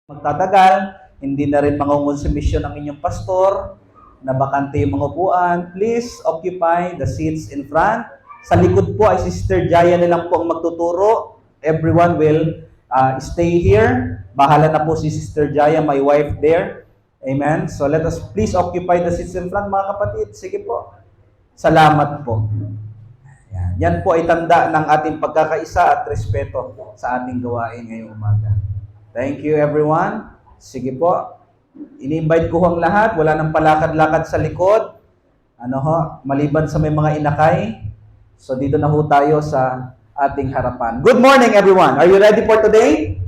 magtatagal, hindi na rin mangungonsumisyon ng inyong pastor, na bakante yung mga upuan, please occupy the seats in front. Sa likod po ay Sister Jaya na lang po ang magtuturo. Everyone will stay here. Bahala na po si Sister Jaya, my wife there. Amen. So let us please occupy the seats in front, mga kapatid. Sige po. Salamat po. Yan po ay tanda ng ating pagkakaisa at respeto sa ating gawain ngayong umaga. Thank you everyone. Sige po. Ini-invite ko ang lahat. Wala nang palakad-lakad sa likod. Maliban sa may mga inakay. So dito na ho tayo sa ating harapan. Good morning everyone. Are you ready for today?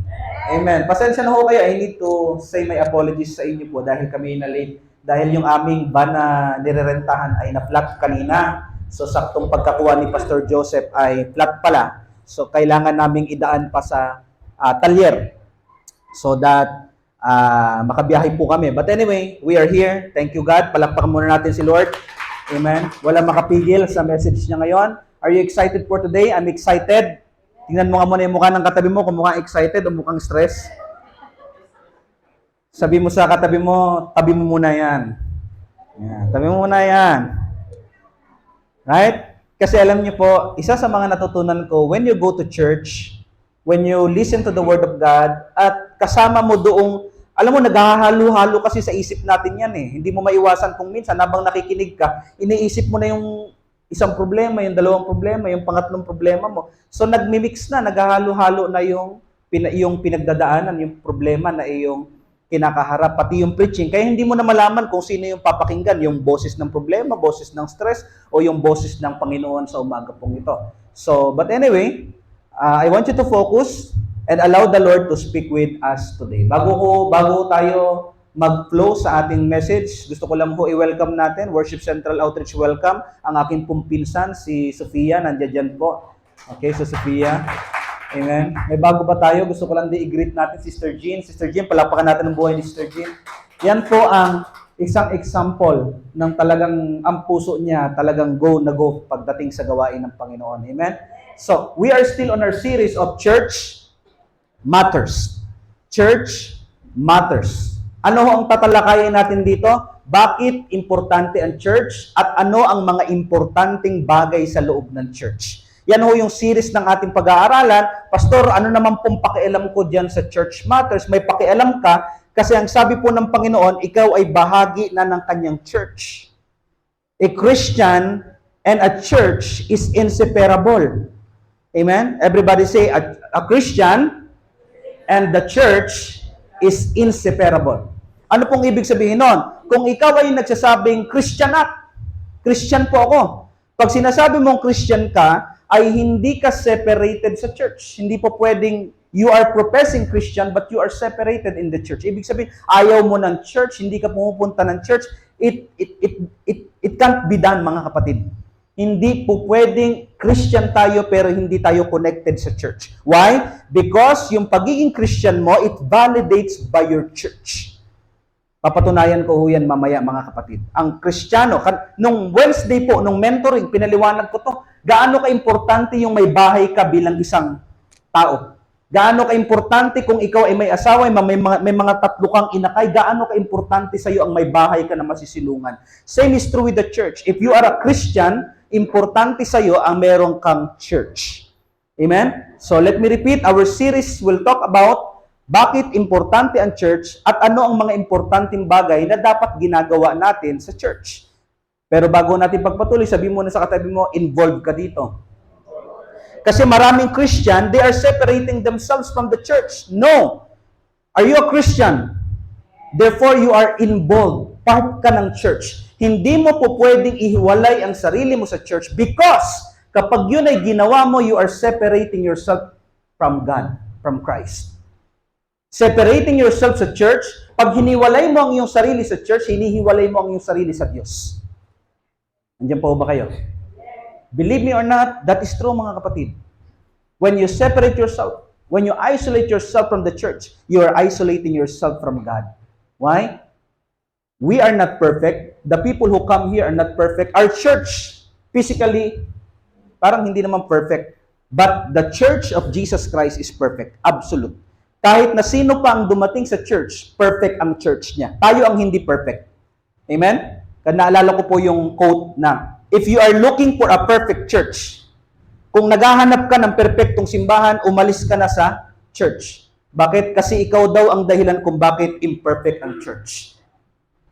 Amen. Pasensya na ho kayo. I need to say my apologies sa inyo po dahil kami na late. Dahil yung aming van na nirerentahan ay na-flat kanina. So saktong pagkakuha ni Pastor Joseph ay flat pala. So kailangan naming idaan pa sa talyer. So that makabiyahe po kami. But anyway, we are here. Thank you God. Palakpakan muna natin si Lord. Amen. Wala makapigil sa message niya ngayon. Are you excited for today? I'm excited. Tingnan mo nga muna yung mukha ng katabi mo kung mukhang excited o mukhang stress. Sabi mo sa katabi mo, tabi mo muna yan. Tabi mo muna yan. Right? Kasi alam niyo po, isa sa mga natutunan ko, when you go to church, when you listen to the Word of God, at kasama mo doong, alam mo, naghahalo-halo kasi sa isip natin yan eh. Hindi mo maiwasan kung minsan, habang nakikinig ka, iniisip mo na yung isang problema, yung dalawang problema, yung pangatlong problema mo. So nagmimix na, naghahalo-halo na yung pinagdadaanan, yung problema na iyong kinakaharap, pati yung preaching. Kaya hindi mo na malaman kung sino yung papakinggan, yung boses ng problema, boses ng stress, o yung boses ng Panginoon sa umaga pong ito. So, but anyway, I want you to focus and allow the Lord to speak with us today. Bago tayo mag-flow sa ating message, gusto ko lang po i-welcome natin, Worship Central Outreach Welcome, ang aking pumpinsan, si Sofia, nandiyan dyan po. Okay, so Sofia. Amen. May bago ba tayo? Gusto ko lang i-greet natin Sister Jean. Sister Jean, palapakan natin ang buhay ni Sister Jean. Yan po ang isang example ng talagang ang puso niya, talagang go na go pagdating sa gawain ng Panginoon. Amen. So, we are still on our series of Church Matters. Church Matters. Ano ang tatalakayin natin dito? Bakit importante ang church at ano ang mga importanteng bagay sa loob ng church? Yan ho yung series ng ating pag-aaralan. Pastor, ano naman pong pakialam ko dyan sa Church Matters? May pakialam ka kasi ang sabi po ng Panginoon, ikaw ay bahagi na ng kanyang church. A Christian and a church is inseparable. Amen? Everybody say, a Christian and the church is inseparable. Ano pong ibig sabihin nun? Kung ikaw ay nagsasabing, Christian po ako. Pag sinasabi mong Christian ka, ay hindi ka separated sa church. Hindi po pwedeng, you are professing Christian, but you are separated in the church. Ibig sabihin, ayaw mo ng church, hindi ka pumupunta ng church, it can't be done, mga kapatid. Hindi po pwedeng Christian tayo pero hindi tayo connected sa church. Why? Because yung pagiging Christian mo, it validates by your church. Papatunayan ko ho yan mamaya, mga kapatid. Ang Kristiyano, nung Wednesday po, nung mentoring, pinaliwanag ko to, gaano ka-importante yung may bahay ka bilang isang tao. Gaano ka-importante kung ikaw ay may asawa, may mga tatlo kang inakay, gaano ka-importante sa iyo ang may bahay ka na masisilungan. Same is true with the church. If you are a Christian, importante sa iyo ang meron kang church. Amen? So let me repeat, our series will talk about bakit importante ang church at ano ang mga importanteng bagay na dapat ginagawa natin sa church. Pero bago natin pagpatuloy, sabi mo na sa katabi mo, involved ka dito. Kasi maraming Christian, they are separating themselves from the church. No! Are you a Christian? Therefore, you are involved. Part ka ng church. Hindi mo po pwedeng ihiwalay ang sarili mo sa church because kapag yun ay ginawa mo, you are separating yourself from God, from Christ. Separating yourself sa church, pag hiniwalay mo ang iyong sarili sa church, hinihiwalay mo ang iyong sarili sa Diyos. Nandiyan po ba kayo? Believe me or not, that is true, mga kapatid. When you separate yourself, when you isolate yourself from the church, you are isolating yourself from God. Why? We are not perfect. The people who come here are not perfect. Our church, physically, parang hindi naman perfect. But the church of Jesus Christ is perfect. Absolute. Kahit na sino pa ang dumating sa church, perfect ang church niya. Tayo ang hindi perfect. Amen? Kaya naalala ko po yung quote na, if you are looking for a perfect church, kung naghahanap ka ng perfectong simbahan, umalis ka na sa church. Bakit? Kasi ikaw daw ang dahilan kung bakit imperfect ang church.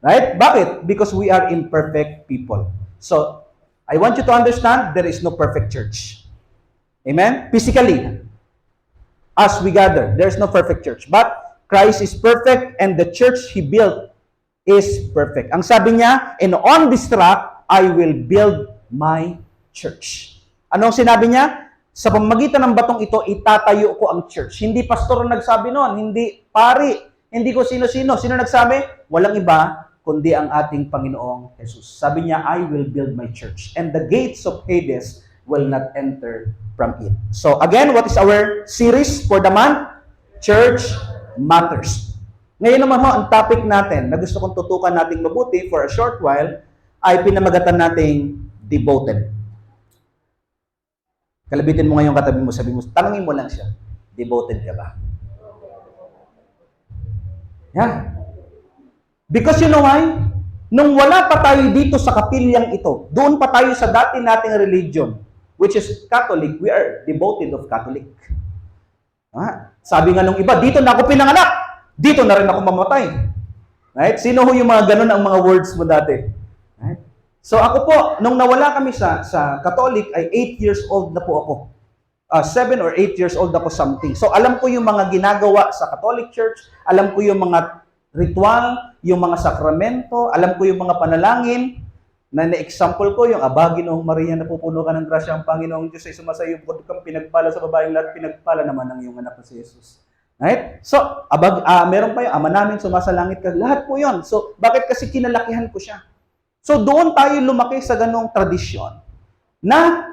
Right? Bakit? Because we are imperfect people. So, I want you to understand, there is no perfect church. Amen? Physically, as we gather, there is no perfect church. But Christ is perfect and the church He built is perfect. Ang sabi niya, and on this rock, I will build my church. Anong sinabi niya? Sa pamamagitan ng batong ito, itatayo ko ang church. Hindi pastor ang nagsabi noon, hindi pari, hindi ko sino-sino. Sino nagsabi? Walang iba, kundi ang ating Panginoong Jesus. Sabi niya, I will build my church, and the gates of Hades will not enter from it. So again, what is our series for the month? Church Matters. Ngayon naman ho, ang topic natin na gusto kong tutukan nating mabuti for a short while ay pinamagatan nating devoted. Kalabitin mo ngayon katabi mo, sabi mo, tanungin mo lang siya, devoted ka ba? Yan. Because you know why? Nung wala pa tayo dito sa kapilyang ito, doon pa tayo sa dati nating religion, which is Catholic, we are devoted of Catholic. Sabi nga nung iba, dito na ako pinanganak, dito na rin ako mamatay. Right? Sino ho yung mga ganun ang mga words mo dati? Right? So ako po, nung nawala kami sa Catholic, ay 8 years old na po ako. 7 or 8 years old ako something. So alam ko yung mga ginagawa sa Catholic Church, alam ko yung mga ritual, yung mga sakramento, alam ko yung mga panalangin, na na-example ko, yung Aba, Ginoong Maria, napupuno ka ng grasya ang Panginoong Diyos ay sumasayo kang pinagpala sa babaeng lahat, pinagpala naman ang iyong anak na si Jesus. Right? So, meron pa yung Ama namin, sumasalangit ka, lahat po yon. So, bakit? Kasi kinalakihan ko siya. So, doon tayo lumaki sa ganong tradisyon na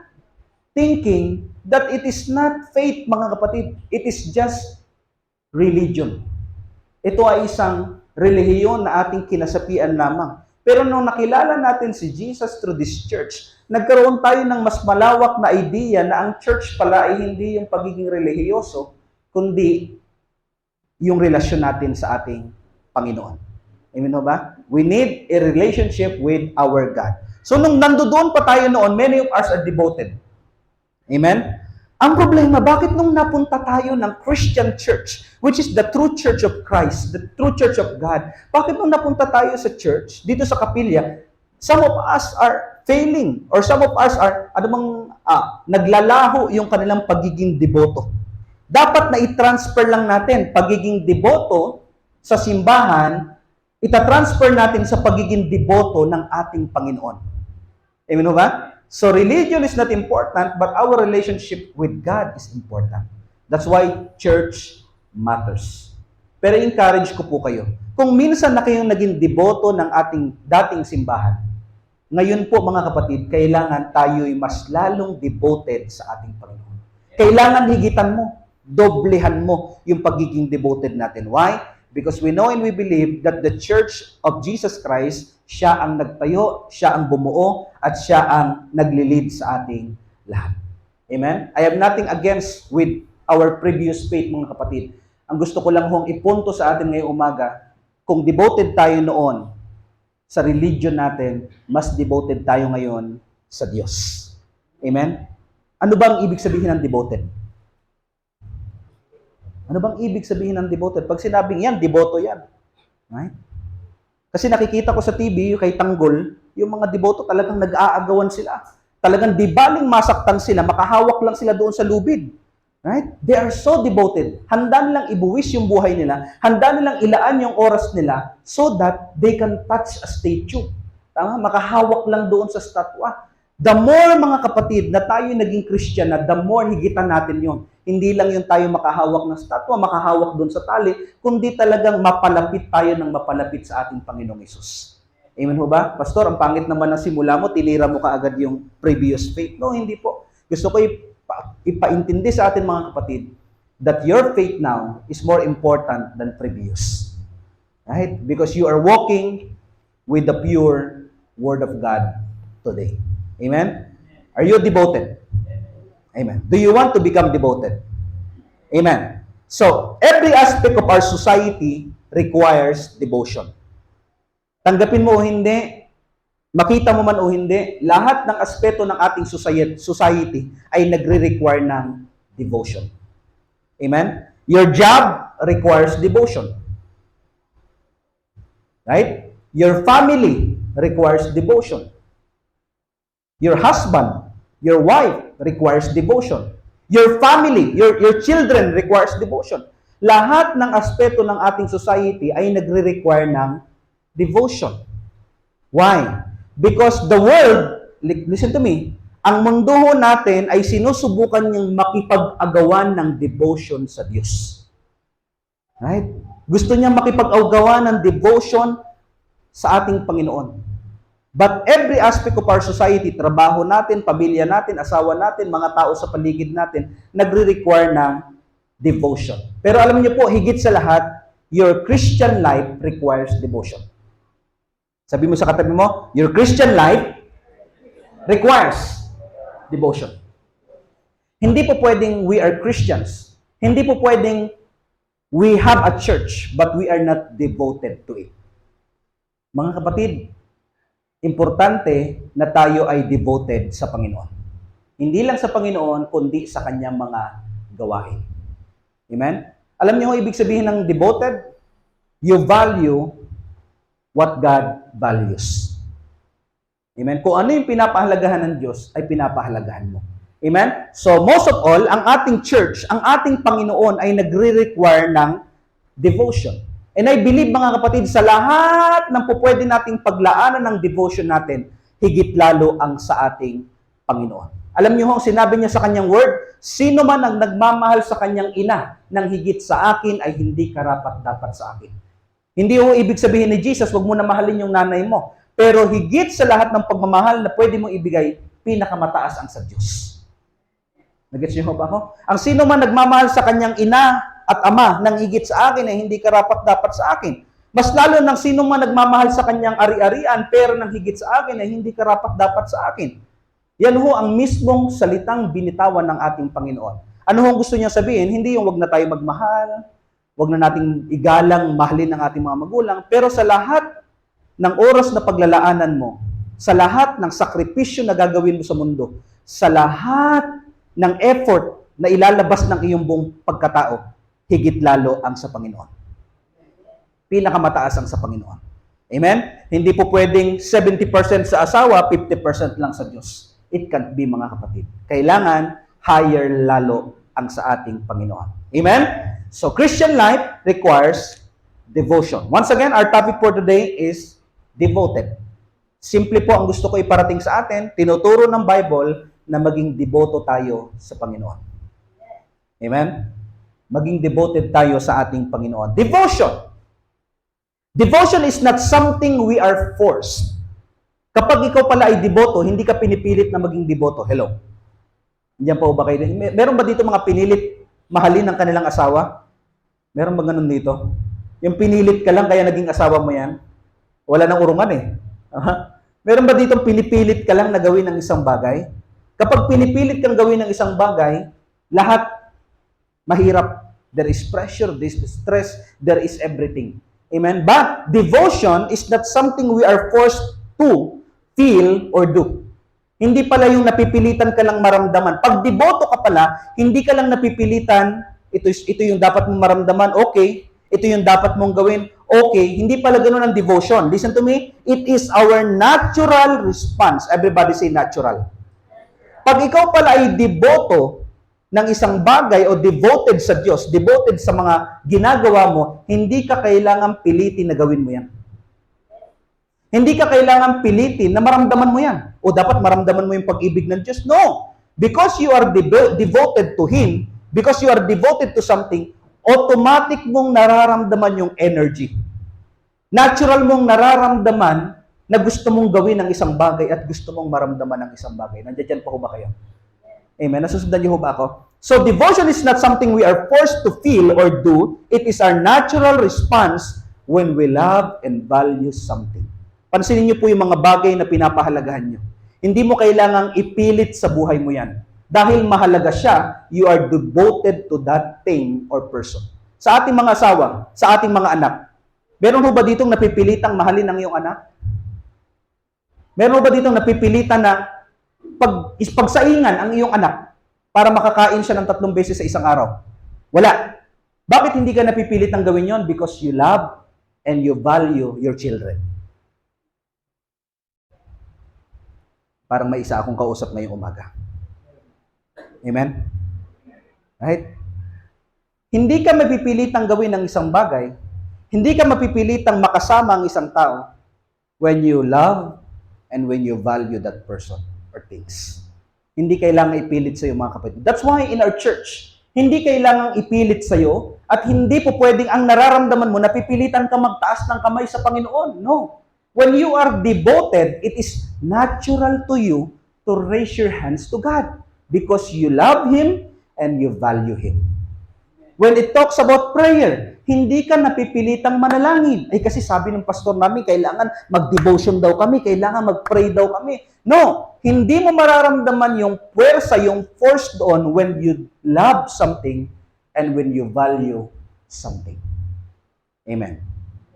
thinking that it is not faith, mga kapatid, it is just religion. Ito ay isang relihiyon na ating kinasapian lamang. Pero nung nakilala natin si Jesus through this church, nagkaroon tayo ng mas malawak na idea na ang church pala ay hindi yung pagiging relihiyoso, kundi yung relasyon natin sa ating Panginoon. Amen ba? We need a relationship with our God. So nung nandoon pa tayo noon, many of us are devoted. Amen? Ang problema, bakit nung napunta tayo ng Christian church, which is the true church of Christ, the true church of God, bakit nung napunta tayo sa church, dito sa kapilya, some of us are failing, or some of us are, naglalaho yung kanilang pagiging deboto. Dapat na i-transfer lang natin pagiging deboto sa simbahan, itatransfer natin sa pagiging deboto ng ating Panginoon. Amen ba? So religion is not important, but our relationship with God is important. That's why church matters. Pero encourage ko po kayo, kung minsan na kayong naging deboto ng ating dating simbahan, ngayon po mga kapatid, kailangan tayo'y mas lalong devoted sa ating Panginoon. Kailangan higitan mo, doblehan mo yung pagiging devoted natin. Why? Because we know and we believe that the Church of Jesus Christ, siya ang nagtayo, siya ang bumuo, at siya ang naglilid sa ating lahat. Amen? I have nothing against with our previous faith, mga kapatid. Ang gusto ko lang hong ipunto sa atin ngayong umaga, kung devoted tayo noon sa religion natin, mas devoted tayo ngayon sa Diyos. Amen? Ano bang ibig sabihin ng devoted? Ano bang ibig sabihin ng devoted? Pag sinabing yan, devoto yan. Right? Kasi nakikita ko sa TV, kay Tanggol, yung mga devoto talagang nag-aagawan sila. Talagang di baling masaktan sila, makahawak lang sila doon sa lubid. Right? They are so devoted. Handa nilang ibuwis yung buhay nila, handa nilang ilaan yung oras nila so that they can touch a statue. Tama? Makahawak lang doon sa statwa. The more, mga kapatid, na tayo naging Christian na, the more higitan natin yon. Hindi lang yung tayo makahawak ng statwa, makahawak doon sa tali, kundi talagang mapalapit tayo ng mapalapit sa ating Panginoong Hesus. Amen ho ba? Pastor, ang pangit naman ng simula mo, tinira mo kaagad yung previous faith. No, hindi po. Gusto ko ipaintindi sa ating mga kapatid that your faith now is more important than previous. Right? Because you are walking with the pure Word of God today. Amen? Are you devoted? Amen. Do you want to become devoted? Amen. So, every aspect of our society requires devotion. Tanggapin mo o hindi, makita mo man o hindi, lahat ng aspeto ng ating society ay nagre-require ng devotion. Amen? Your job requires devotion. Right? Your family requires devotion. Your husband, your wife requires devotion. Your family, your children requires devotion. Lahat ng aspeto ng ating society ay nagre-require ng devotion. Why? Because the world, listen to me, ang mundo natin ay sinusubukan niyang makipag-agawan ng devotion sa Diyos. Right? Gusto niya makipag-agawan ng devotion sa ating Panginoon. But every aspect of our society, trabaho natin, pamilya natin, asawa natin, mga tao sa paligid natin, nagre-require ng devotion. Pero alam niyo po, higit sa lahat, your Christian life requires devotion. Sabi mo sa katabi mo, your Christian life requires devotion. Hindi po pwedeng we are Christians. Hindi po pwedeng we have a church, but we are not devoted to it. Mga kapatid, importante na tayo ay devoted sa Panginoon. Hindi lang sa Panginoon, kundi sa kanyang mga gawain. Amen? Alam niyo ang ibig sabihin ng devoted? You value what God values. Amen? Kung ano yung pinapahalagahan ng Diyos, ay pinapahalagahan mo. Amen? So, most of all, ang ating church, ang ating Panginoon ay nagre-require ng devotion. And I believe, mga kapatid, sa lahat ng pupwede nating paglaanan ng devotion natin, higit lalo ang sa ating Panginoon. Alam niyo ho, sinabi niya sa kanyang word, sino man ang nagmamahal sa kanyang ina ng higit sa akin ay hindi karapat-dapat sa akin. Hindi ho ibig sabihin ni Jesus, wag mo na mahalin yung nanay mo. Pero higit sa lahat ng pagmamahal na pwede mong ibigay, pinakamataas ang sa Diyos. Nagets niyo ba ako? Ang sino man nagmamahal sa kanyang ina at ama nang higit sa akin ay hindi karapat-dapat sa akin. Mas lalo ng sino man nagmamahal sa kanyang ari-arian, pero nang higit sa akin ay hindi karapat-dapat sa akin. Yan ho ang mismong salitang binitawan ng ating Panginoon. Ano ho gusto niya sabihin? Hindi yung wag na tayo magmahal, wag na nating igalang, mahalin ng ating mga magulang, pero sa lahat ng oras na paglalaanan mo, sa lahat ng sakripisyo na gagawin mo sa mundo, sa lahat ng effort na ilalabas ng iyong buong pagkatao, higit lalo ang sa Panginoon. Pinakamataas ang sa Panginoon. Amen? Hindi po pwedeng 70% sa asawa, 50% lang sa Diyos. It can't be, mga kapatid. Kailangan higher lalo ang sa ating Panginoon. Amen? So, Christian life requires devotion. Once again, our topic for today is devoted. Simple po ang gusto ko iparating sa atin, tinuturo ng Bible na maging devoto tayo sa Panginoon. Amen? Maging devoted tayo sa ating Panginoon. Devotion. Devotion is not something we are forced. Kapag ikaw pala ay devoto, hindi ka pinipilit na maging devoto. Hello? Diyan pa ba kayo? Meron ba dito mga pinilit mahalin ng kanilang asawa? Meron ba ganun dito? Yung pinilit ka lang kaya naging asawa mo yan? Wala nang urungan eh. Meron ba dito pinipilit ka lang na gawin ng isang bagay? Kapag pinipilit kang gawin ng isang bagay, lahat mahirap. There is pressure, there is stress, there is everything. Amen? But devotion is not something we are forced to feel or do. Hindi pala yung napipilitan ka lang maramdaman. Pag devoto ka pala, hindi ka lang napipilitan, ito yung dapat mong maramdaman, okay. Ito yung dapat mong gawin, okay. Hindi pala ganun ang devotion. Listen to me, it is our natural response. Everybody say natural. Pag ikaw pala ay deboto ng isang bagay o devoted sa Diyos, devoted sa mga ginagawa mo, hindi ka kailangan pilitin na gawin mo yan. Hindi ka kailangan pilitin na maramdaman mo yan. O dapat maramdaman mo yung pag-ibig ng Diyos. No! Because you are devoted to Him, because you are devoted to something, automatic mong nararamdaman yung energy. Natural mong nararamdaman na gusto mong gawin ng isang bagay at gusto mong maramdaman ng isang bagay. Nandiyan po ba kayo? Amen. Nasusundan niyo ba ako? So, devotion is not something we are forced to feel or do. It is our natural response when we love and value something. Pansinin niyo po yung mga bagay na pinapahalagahan niyo. Hindi mo kailangang ipilit sa buhay mo yan. Dahil mahalaga siya, you are devoted to that thing or person. Sa ating mga asawa, sa ating mga anak, meron ho ba ditong napipilitang mahalin ang iyong anak? Meron ho ba ditong napipilitan na pagsaingan ang iyong anak para makakain siya ng 3 beses sa isang araw? Wala. Bakit hindi ka napipilitang gawin yon? Because you love and you value your children. Parang may isa akong kausap ngayong umaga. Amen? Right? Hindi ka mapipilitang gawin ng isang bagay, hindi ka mapipilitang makasama ang isang tao when you love and when you value that person or things. Hindi kailangan ipilit sa iyo, mga kapatid. That's why in our church, hindi kailangang ipilit sa iyo at hindi po pwedeng ang nararamdaman mo, napipilitan ka magtaas ng kamay sa Panginoon. No. When you are devoted, it is natural to you to raise your hands to God because you love Him and you value Him. When it talks about prayer, hindi ka napipilitang manalangin. Ay kasi sabi ng pastor namin, kailangan mag-devotion daw kami, kailangan mag-pray daw kami. No, hindi mo mararamdaman yung puwersa, yung force doon when you love something and when you value something. Amen.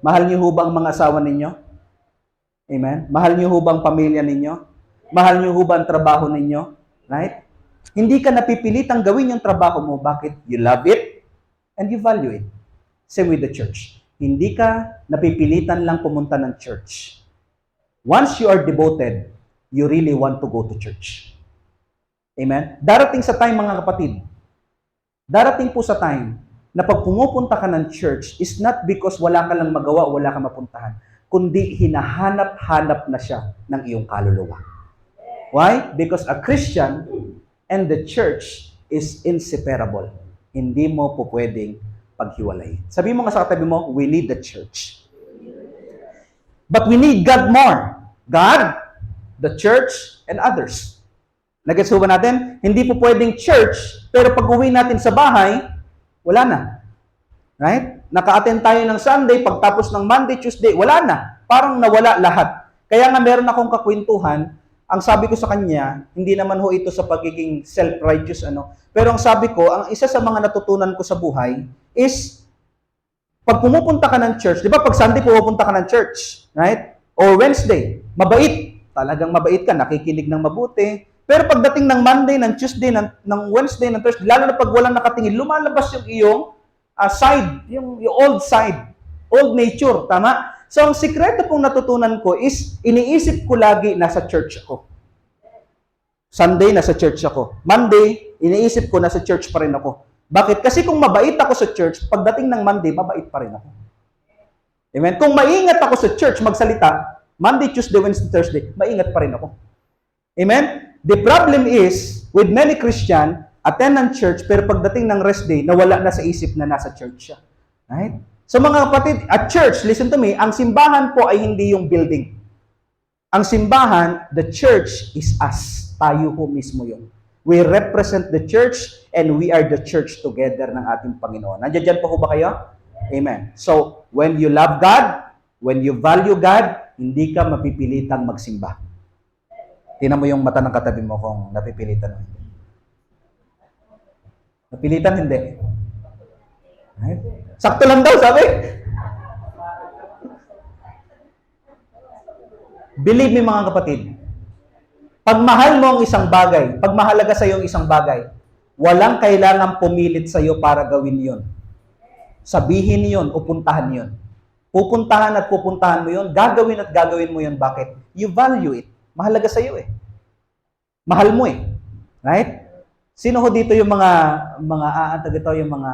Mahal niyo ho ba ang mga asawa ninyo? Amen. Mahal niyo ho ba ang pamilya ninyo? Mahal niyo ho ba ang trabaho ninyo? Right? Hindi ka napipilitang gawin yung trabaho mo. Bakit? You love it and you value it. Same with the church. Hindi ka napipilitan lang pumunta ng church. Once you are devoted, you really want to go to church. Amen? Darating sa time, mga kapatid, darating po sa time na pag pumupunta ka ng church is not because wala ka lang magawa, wala ka mapuntahan, kundi hinahanap-hanap na siya ng iyong kaluluwa. Why? Because a Christian and the church is inseparable. Hindi mo po pwedeng paghiwalay. Sabi mo nga sa katabi mo, we need the church. But we need God more. God, the church, and others. Nagets ba natin? Hindi po pwedeng church, pero pag uwi natin sa bahay, wala na. Right? Naka-attend tayo ng Sunday, pagtapos ng Monday, Tuesday, wala na. Parang nawala lahat. Kaya nga meron akong kakwentuhan, ang sabi ko sa kanya, hindi naman ho ito sa pagiging self-righteous, pero ang sabi ko, ang isa sa mga natutunan ko sa buhay is, pag pumupunta ka ng church, di ba pag Sunday pumupunta ka ng church, right? Or Wednesday, mabait. Talagang mabait ka, nakikinig ng mabuti. Pero pagdating ng Monday, ng Tuesday, ng Wednesday, ng Thursday, lalo na pag walang nakatingin, lumalabas yung iyong side, yung old side, old nature, tama? So, ang sikreto pong natutunan ko is, iniisip ko lagi, nasa church ako. Sunday, nasa church ako. Monday, iniisip ko, nasa church pa rin ako. Bakit? Kasi kung mabait ako sa church, pagdating ng Monday, mabait pa rin ako. Amen? Kung maingat ako sa church, magsalita, Monday, Tuesday, Wednesday, Thursday, maingat pa rin ako. Amen? The problem is, with many Christian, attend ng church, pero pagdating ng rest day, nawala na sa isip na nasa church siya. Right? So mga kapatid, at church, listen to me, ang simbahan po ay hindi yung building. Ang simbahan, the church is us. Tayo po mismo yun. We represent the church and we are the church together ng ating Panginoon. Nandiyan po ba kayo? Amen. So, when you love God, when you value God, hindi ka mapipilitang magsimba. Tingnan mo yung mata ng katabi mo kung napipilitan o hindi. Napilitan, hindi. Right? Sakto lang daw, sabi. Believe me mga kapatid, pag mahal mo ang isang bagay, pag mahalaga sa iyo ang isang bagay, walang kailangang pumilit sa iyo para gawin yon. Sabihin yon o puntahan yon. Pupuntahan at pupuntahan mo yon, gagawin at gagawin mo yon. Bakit? You value it. Mahalaga sa iyo eh. Mahal mo eh. Right? Sino ho dito yung yung mga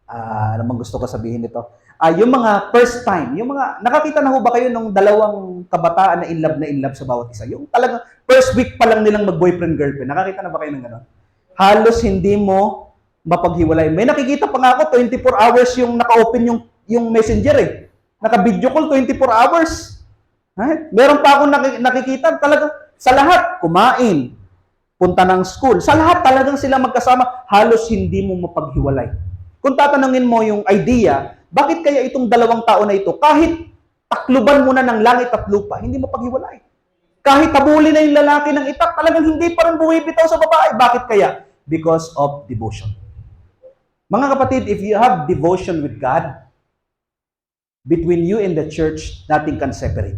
ano bang gusto ko sabihin dito? Yung mga first time, yung mga, nakakita na ho ba kayo nung dalawang kabataan na in love sa bawat isa? Yung talagang first week pa lang nilang mag-boyfriend-girlfriend. Nakakita na ba kayo ng gano'n? Halos hindi mo mapaghiwalay. May nakikita pa nga ako, 24 hours yung naka-open yung messenger eh. Naka-video call 24 hours. Right? Meron pa akong nakikita talagang sa lahat, kumain, punta ng school, sa lahat talagang sila magkasama, halos hindi mo mapaghiwalay. Kung tatanungin mo yung idea, bakit kaya itong dalawang tao na ito, kahit takluban mo na ng langit at lupa, hindi mo paghiwalay? Kahit tabuli na yung lalaki ng itak, talagang hindi pa rin bumibitaw sa babae. Bakit kaya? Because of devotion. Mga kapatid, if you have devotion with God, between you and the church, nothing can separate.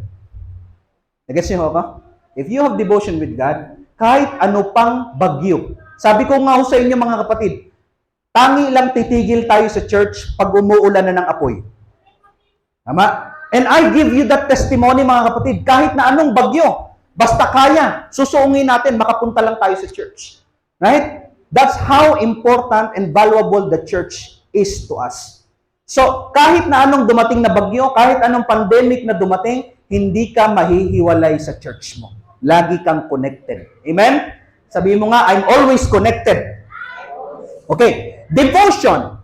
Nagets niyo ako? If you have devotion with God, kahit ano pang bagyo. Sabi ko nga ho sa inyo mga kapatid, tangi lang titigil tayo sa church pag umuulan na ng apoy. Tama? And I give you that testimony mga kapatid, kahit na anong bagyo, basta kaya, susuungin natin, makapunta lang tayo sa church. Right? That's how important and valuable the church is to us. So, kahit na anong dumating na bagyo, kahit anong pandemic na dumating, hindi ka mahihiwalay sa church mo. Lagi kang connected. Amen? Sabihin mo nga, I'm always connected. Okay. Devotion.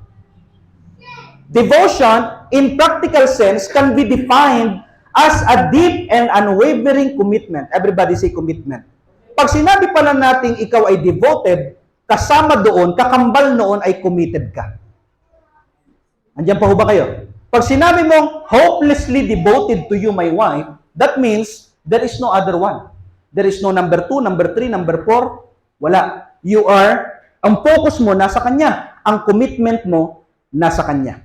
Devotion, in practical sense, can be defined as a deep and unwavering commitment. Everybody say commitment. Pag sinabi pala natin ikaw ay devoted, kasama doon, kakambal noon ay committed ka. Andiyan pa ho ba kayo? Pag sinabi mong hopelessly devoted to you, my wife, that means there is no other one. There is no number 2, number 3, number 4. Wala. You are, ang focus mo nasa Kanya. Ang commitment mo nasa Kanya.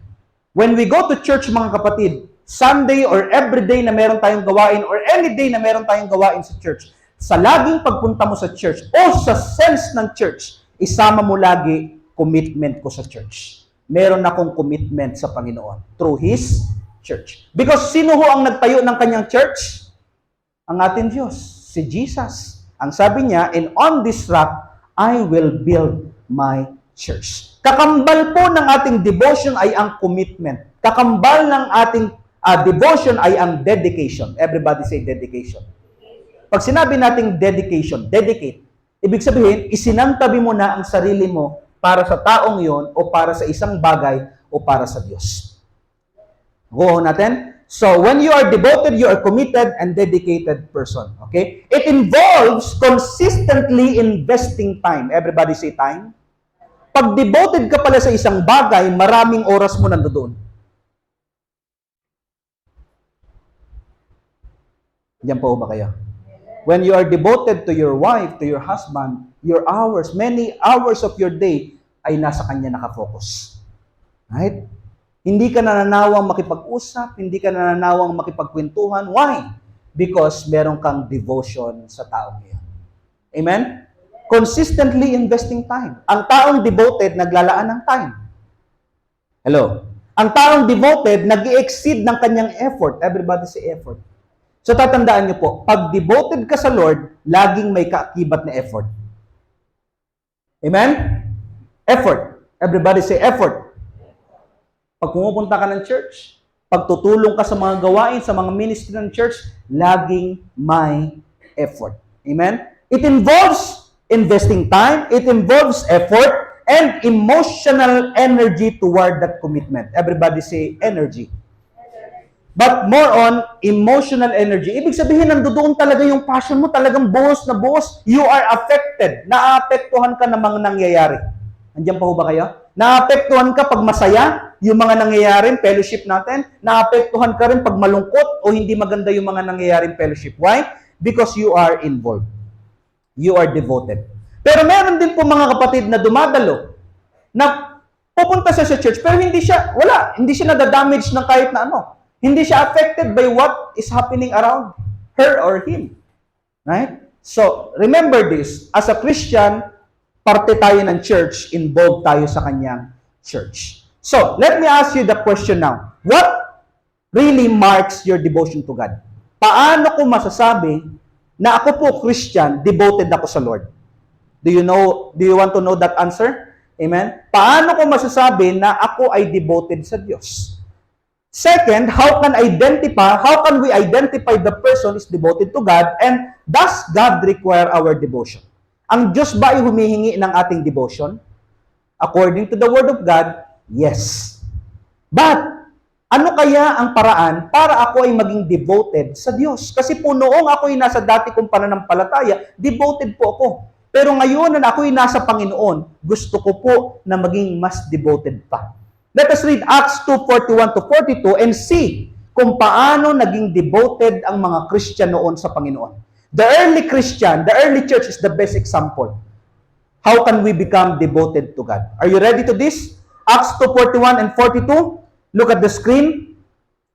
When we go to church, mga kapatid, Sunday or every day na meron tayong gawain or any day na meron tayong gawain sa church, sa laging pagpunta mo sa church o sa sense ng church, isama mo lagi commitment ko sa church. Meron akong commitment sa Panginoon through His church. Because sino ho ang nagtayo ng kanyang church? Ang ating Diyos, si Jesus. Ang sabi niya, and on this rock, I will build my church. Kakambal po ng ating devotion ay ang commitment. Kakambal ng ating devotion ay ang dedication. Everybody say dedication. Pag sinabi nating dedication, dedicate, ibig sabihin, isinantabi mo na ang sarili mo para sa taong yon o para sa isang bagay o para sa Diyos. Go natin. So, when you are devoted, you are committed and dedicated person. Okay? It involves consistently investing time. Everybody say time. Pag devoted ka pala sa isang bagay, maraming oras mo nandoon. Diyan po ba kayo? When you are devoted to your wife, to your husband, your hours, many hours of your day ay nasa kanya nakafocus. Right? Hindi ka nananawang makipag-usap, hindi ka nananawang makipagkwentuhan. Why? Because meron kang devotion sa taong iyon. Amen? Consistently investing time. Ang taong devoted, naglalaan ng time. Hello? Ang taong devoted, nag-i-exceed ng kanyang effort. Everybody say effort. So tatandaan niyo po, pag devoted ka sa Lord, laging may kaakibat na effort. Amen? Effort. Everybody say effort. Pag pumupunta ka ng church, pag tutulong ka sa mga gawain, sa mga ministry ng church, laging may effort. Amen? It involves investing time, it involves effort, and emotional energy toward that commitment. Everybody say energy. But more on emotional energy. Ibig sabihin, nandoon talaga yung passion mo, talagang buhos na buhos. You are affected. Naapektuhan ka ng mga nangyayari. Andiyan pa ho ba kayo? Naapektuhan ka pag masaya, yung mga nangyayaring fellowship natin. Naapektuhan ka rin pag malungkot o hindi maganda yung mga nangyayaring fellowship. Why? Because you are involved. You are devoted. Pero meron din po mga kapatid na dumadalo na pupunta siya sa church pero hindi siya nadadamage ng kahit na ano. Hindi siya affected by what is happening around her or him. Right? So, remember this. As a Christian, parte tayo ng church, involved tayo sa kanyang church. So, let me ask you the question now. What really marks your devotion to God? Paano ko masasabi na ako po Christian, devoted ako sa Lord? Do you want to know that answer? Amen? Paano ko masasabi na ako ay devoted sa Diyos? Second, how can we identify the person is devoted to God, and does God require our devotion? Ang Diyos ba ay humihingi ng ating devotion? According to the Word of God, yes. But, ano kaya ang paraan para ako ay maging devoted sa Diyos? Kasi po noong ako ay nasa dati kong pananampalataya, devoted po ako. Pero ngayon na ako ay nasa Panginoon, gusto ko po na maging mas devoted pa. Let us read Acts 2:41-42 and see kung paano naging devoted ang mga Christian noon sa Panginoon. The early Christian, the early church is the best example. How can we become devoted to God? Are you ready to this? Acts 2:41 and 42. Look at the screen.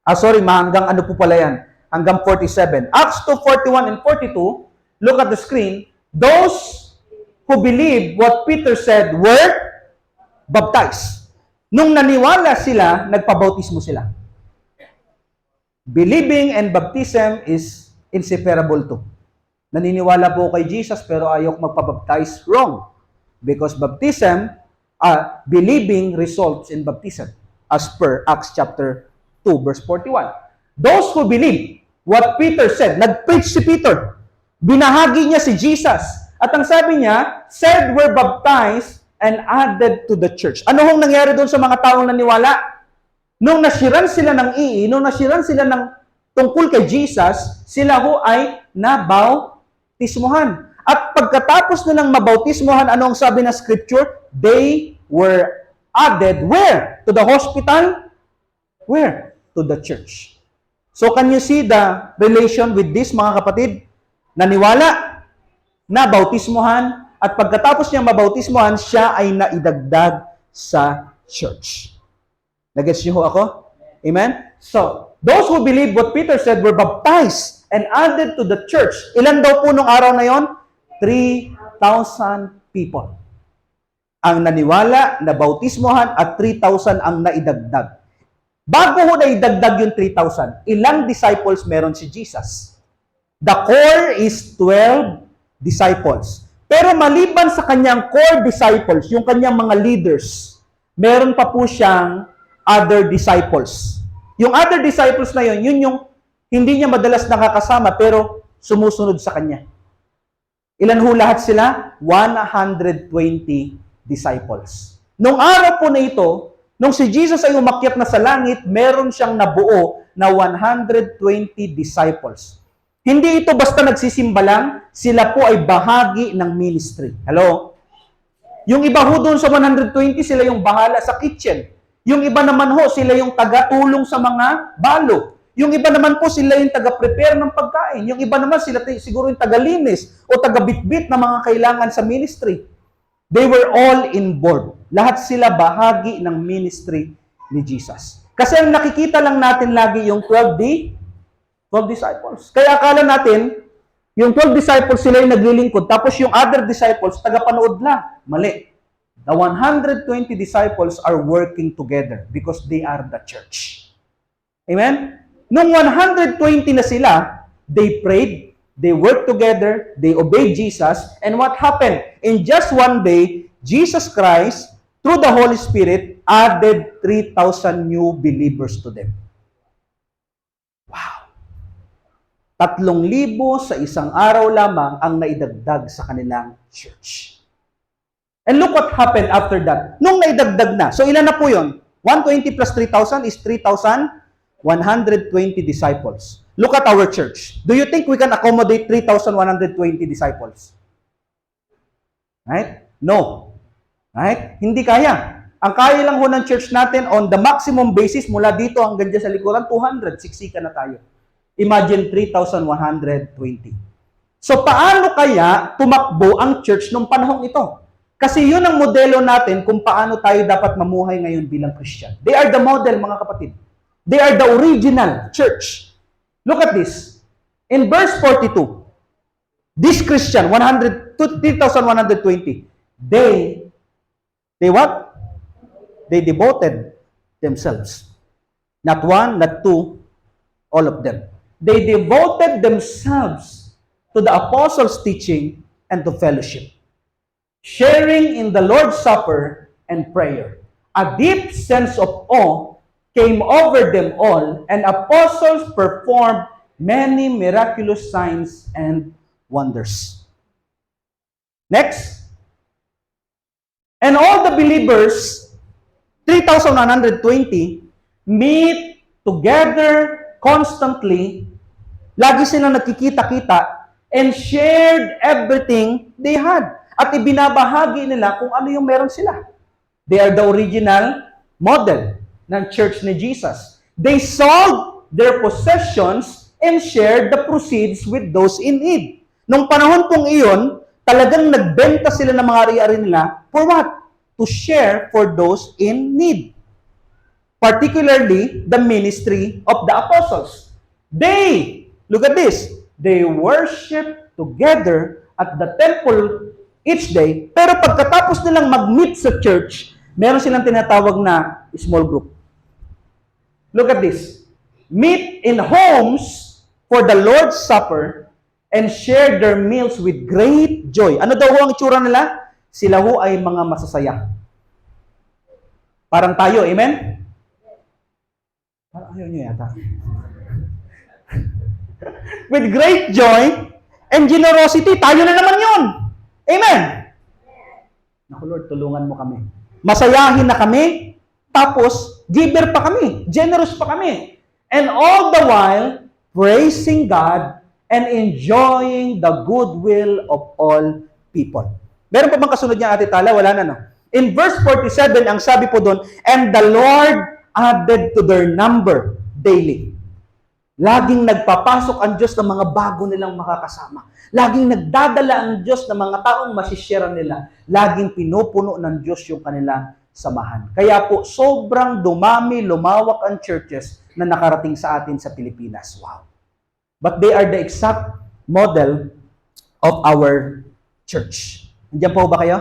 Hanggang ano po pala yan? Hanggang 47. Acts 2:41 and 42. Look at the screen. Those who believed what Peter said were baptized. Nung naniwala sila, nagpabautismo sila. Believing and baptism is inseparable to. Naniniwala po kay Jesus pero ayaw magpabaptize. Wrong. Because baptism, believing results in baptism. As per Acts chapter 2 verse 41. Those who believe what Peter said, nag-preach si Peter. Binahagi niya si Jesus. At ang sabi niya, said were baptized and added to the church. Ano hong nangyari doon sa mga taong naniwala? Nung nasiran sila ng nung nasiran sila ng tungkol kay Jesus, sila ho ay nabautismuhan. At pagkatapos nilang mabautismuhan, ano ang sabi ng scripture? They were added where? To the hospital? Where? To the church. So can you see the relation with this, mga kapatid? Naniwala, nabautismuhan, at pagkatapos niya mabautismuhan, siya ay naidagdag sa church. Nagets niyo ho ako? Amen? So, those who believe what Peter said were baptized and added to the church. Ilan daw po nung araw na yon? 3,000 people. Ang naniwala, nabautismuhan, at 3,000 ang naidagdag. Bago ho naidagdag yung 3,000, ilang disciples meron si Jesus? The core is 12 disciples. Pero maliban sa kanyang core disciples, yung kanyang mga leaders, meron pa po siyang other disciples. Yung other disciples na yun yung hindi niya madalas nakakasama pero sumusunod sa kanya. Ilan ho lahat sila? 120 disciples. Nung araw po na ito, nung si Jesus ay umakyat na sa langit, meron siyang nabuo na 120 disciples. Hindi ito basta nagsisimba lang, sila po ay bahagi ng ministry. Hello? Yung iba ho doon sa 120, sila yung bahala sa kitchen. Yung iba naman ho, sila yung taga-tulong sa mga balo. Yung iba naman po, sila yung taga-prepare ng pagkain. Yung iba naman, sila siguro yung taga-linis o taga-bitbit ng mga kailangan sa ministry. They were all involved. Lahat sila bahagi ng ministry ni Jesus. Kasi ang nakikita lang natin lagi yung 12 disciples. Kaya akala natin, yung 12 disciples sila yung naglilingkod, tapos yung other disciples, taga-panood lang. Mali. The 120 disciples are working together because they are the church. Amen? Nung 120 na sila, they prayed, they worked together, they obeyed Jesus, and what happened? In just one day, Jesus Christ, through the Holy Spirit, added 3,000 new believers to them. Wow! 3,000 sa isang araw lamang ang naidagdag sa kanilang church. And look what happened after that. Nung naidagdag na, so ilan na po yun? 120 plus 3,000 is 3,120 disciples. Look at our church. Do you think we can accommodate 3,120 disciples? Right? No. Right? Hindi kaya. Ang kaya lang ho ng church natin on the maximum basis mula dito hanggang dyan sa likuran, 200. Siksika na tayo. Imagine 3,120. So paano kaya tumakbo ang church nung panahong ito? Kasi yun ang modelo natin kung paano tayo dapat mamuhay ngayon bilang Christian. They are the model, mga kapatid. They are the original church. Look at this. In verse 42, this Christian, 3,120, they what? They devoted themselves. Not one, not two, all of them. They devoted themselves to the apostles' teaching and to fellowship, sharing in the Lord's Supper and prayer. A deep sense of awe came over them all, and apostles performed many miraculous signs and wonders. Next. And all the believers, 3,120, meet together constantly. Lagi silang nagkikita-kita and shared everything they had. At ibinabahagi nila kung ano yung meron sila. They are the original model ng church ni Jesus. They sold their possessions and shared the proceeds with those in need. Nung panahon pong iyon, talagang nagbenta sila ng mga ari-ari nila for what? To share for those in need. Particularly, the ministry of the apostles. They, look at this, they worship together at the temple each day, pero pagkatapos nilang mag-meet sa church, meron silang tinatawag na small group. Look at this. Meet in homes for the Lord's Supper and share their meals with great joy. Ano daw ang itsura nila? Sila ho ay mga masasaya. Parang tayo, amen? Parang ayaw nyo yata. With great joy and generosity, tayo na naman yun. Amen? Naku Lord, tulungan mo kami. Masayahin na kami, tapos giver pa kami, generous pa kami. And all the while, praising God and enjoying the goodwill of all people. Meron pa bang kasunod niya, Ate Tala? Wala na, no? In verse 47, ang sabi po doon, and the Lord added to their number daily. Laging nagpapasok ang Diyos ng mga bago nilang makakasama. Laging nagdadala ang Diyos ng mga taong masishare nila. Laging pinupuno ng Diyos yung kanilang samahan. Kaya po, sobrang dumami, lumawak ang churches na nakarating sa atin sa Pilipinas. Wow. But they are the exact model of our church. Nandiyan po ba kayo?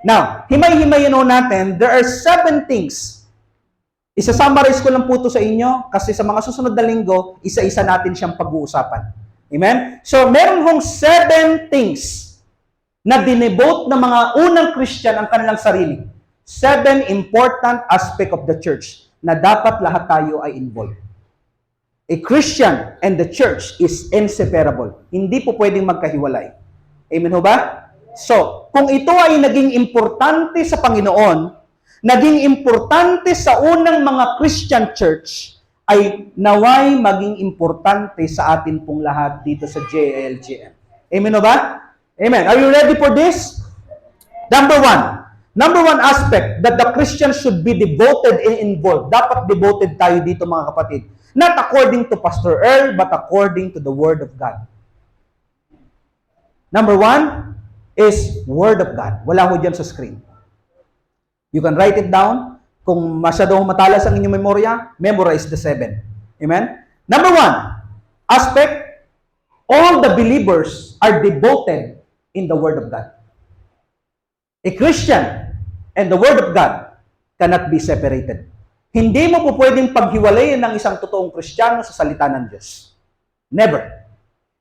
Now, himay-himayin natin, there are 7 things. Isa-summarize ko lang po ito sa inyo kasi sa mga susunod na linggo, isa-isa natin siyang pag-uusapan. Amen? So, meron hong 7 things na dinevote ng mga unang Christian ang kanilang sarili. 7 important aspect of the church na dapat lahat tayo ay involved. A Christian and the church is inseparable. Hindi po pwedeng magkahiwalay. Amen ho ba? So, kung ito ay naging importante sa Panginoon, naging importante sa unang mga Christian church, ay naway maging importante sa atin pong lahat dito sa JLGM. Amen o ba? Amen. Are you ready for this? Number one aspect that the Christian should be devoted and involved. Dapat devoted tayo dito mga kapatid. Not according to Pastor Earl, but according to the Word of God. Number 1 is Word of God. Wala ho dyan sa screen. You can write it down. Kung masyadong matalas ang inyong memorya, memorize the 7. Amen? Number 1 aspect, all the believers are devoted in the Word of God. A Christian and the Word of God cannot be separated. Hindi mo po pwedeng paghiwalayin ng isang totoong Kristiyano sa salita ng Diyos. Never.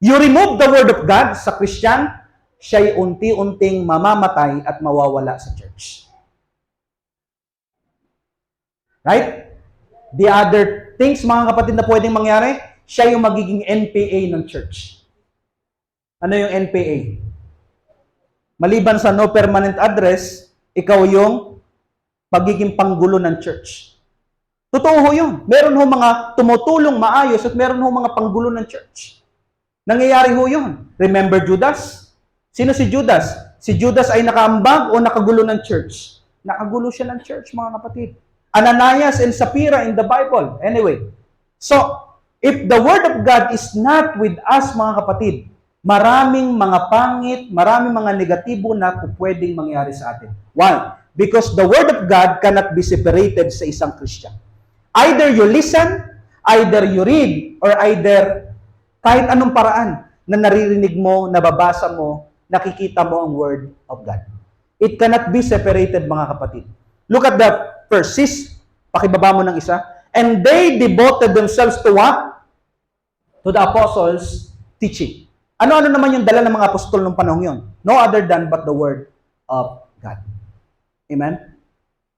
You remove the Word of God sa Christian, siya'y unti-unting mamamatay at mawawala sa church. Right? The other things, mga kapatid, na pwedeng mangyari, siya yung magiging NPA ng church. Ano yung NPA? Maliban sa no permanent address, ikaw yung pagiging panggulo ng church. Totoo ho yun. Meron ho mga tumutulong maayos at meron ho mga panggulo ng church. Nangyayari ho yun. Remember Judas? Sino si Judas? Si Judas ay nakaambag o nakagulo ng church? Nakagulo siya ng church, mga kapatid. Ananias and Sapphira in the Bible. Anyway, so, if the Word of God is not with us, mga kapatid, maraming mga pangit, maraming mga negatibo na pwedeng mangyari sa atin. Why? Because the Word of God cannot be separated sa isang Christian. Either you listen, either you read, or either kahit anong paraan na naririnig mo, nababasa mo, nakikita mo ang Word of God. It cannot be separated, mga kapatid. Look at the verse. Sis, pakibaba mo ng isa. And they devoted themselves to what? To the apostles' teaching. Ano-ano naman yung dala ng mga apostol ng panahon yun? No other than but the Word of God. Amen?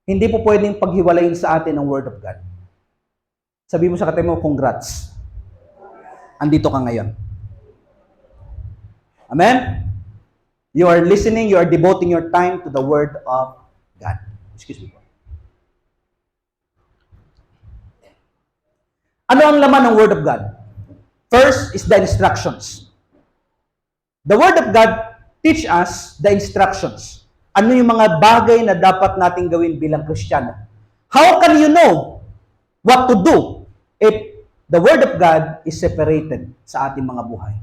Hindi po pwedeng paghiwalayin sa atin ang Word of God. Sabi mo sa katabi mo, congrats. Andito ka ngayon. Amen? You are listening, you are devoting your time to the Word of God. Excuse me. Ano ang laman ng Word of God? First is the instructions. The Word of God teach us the instructions. Ano yung mga bagay na dapat nating gawin bilang Kristiyano? How can you know what to do if the Word of God is separated sa ating mga buhay?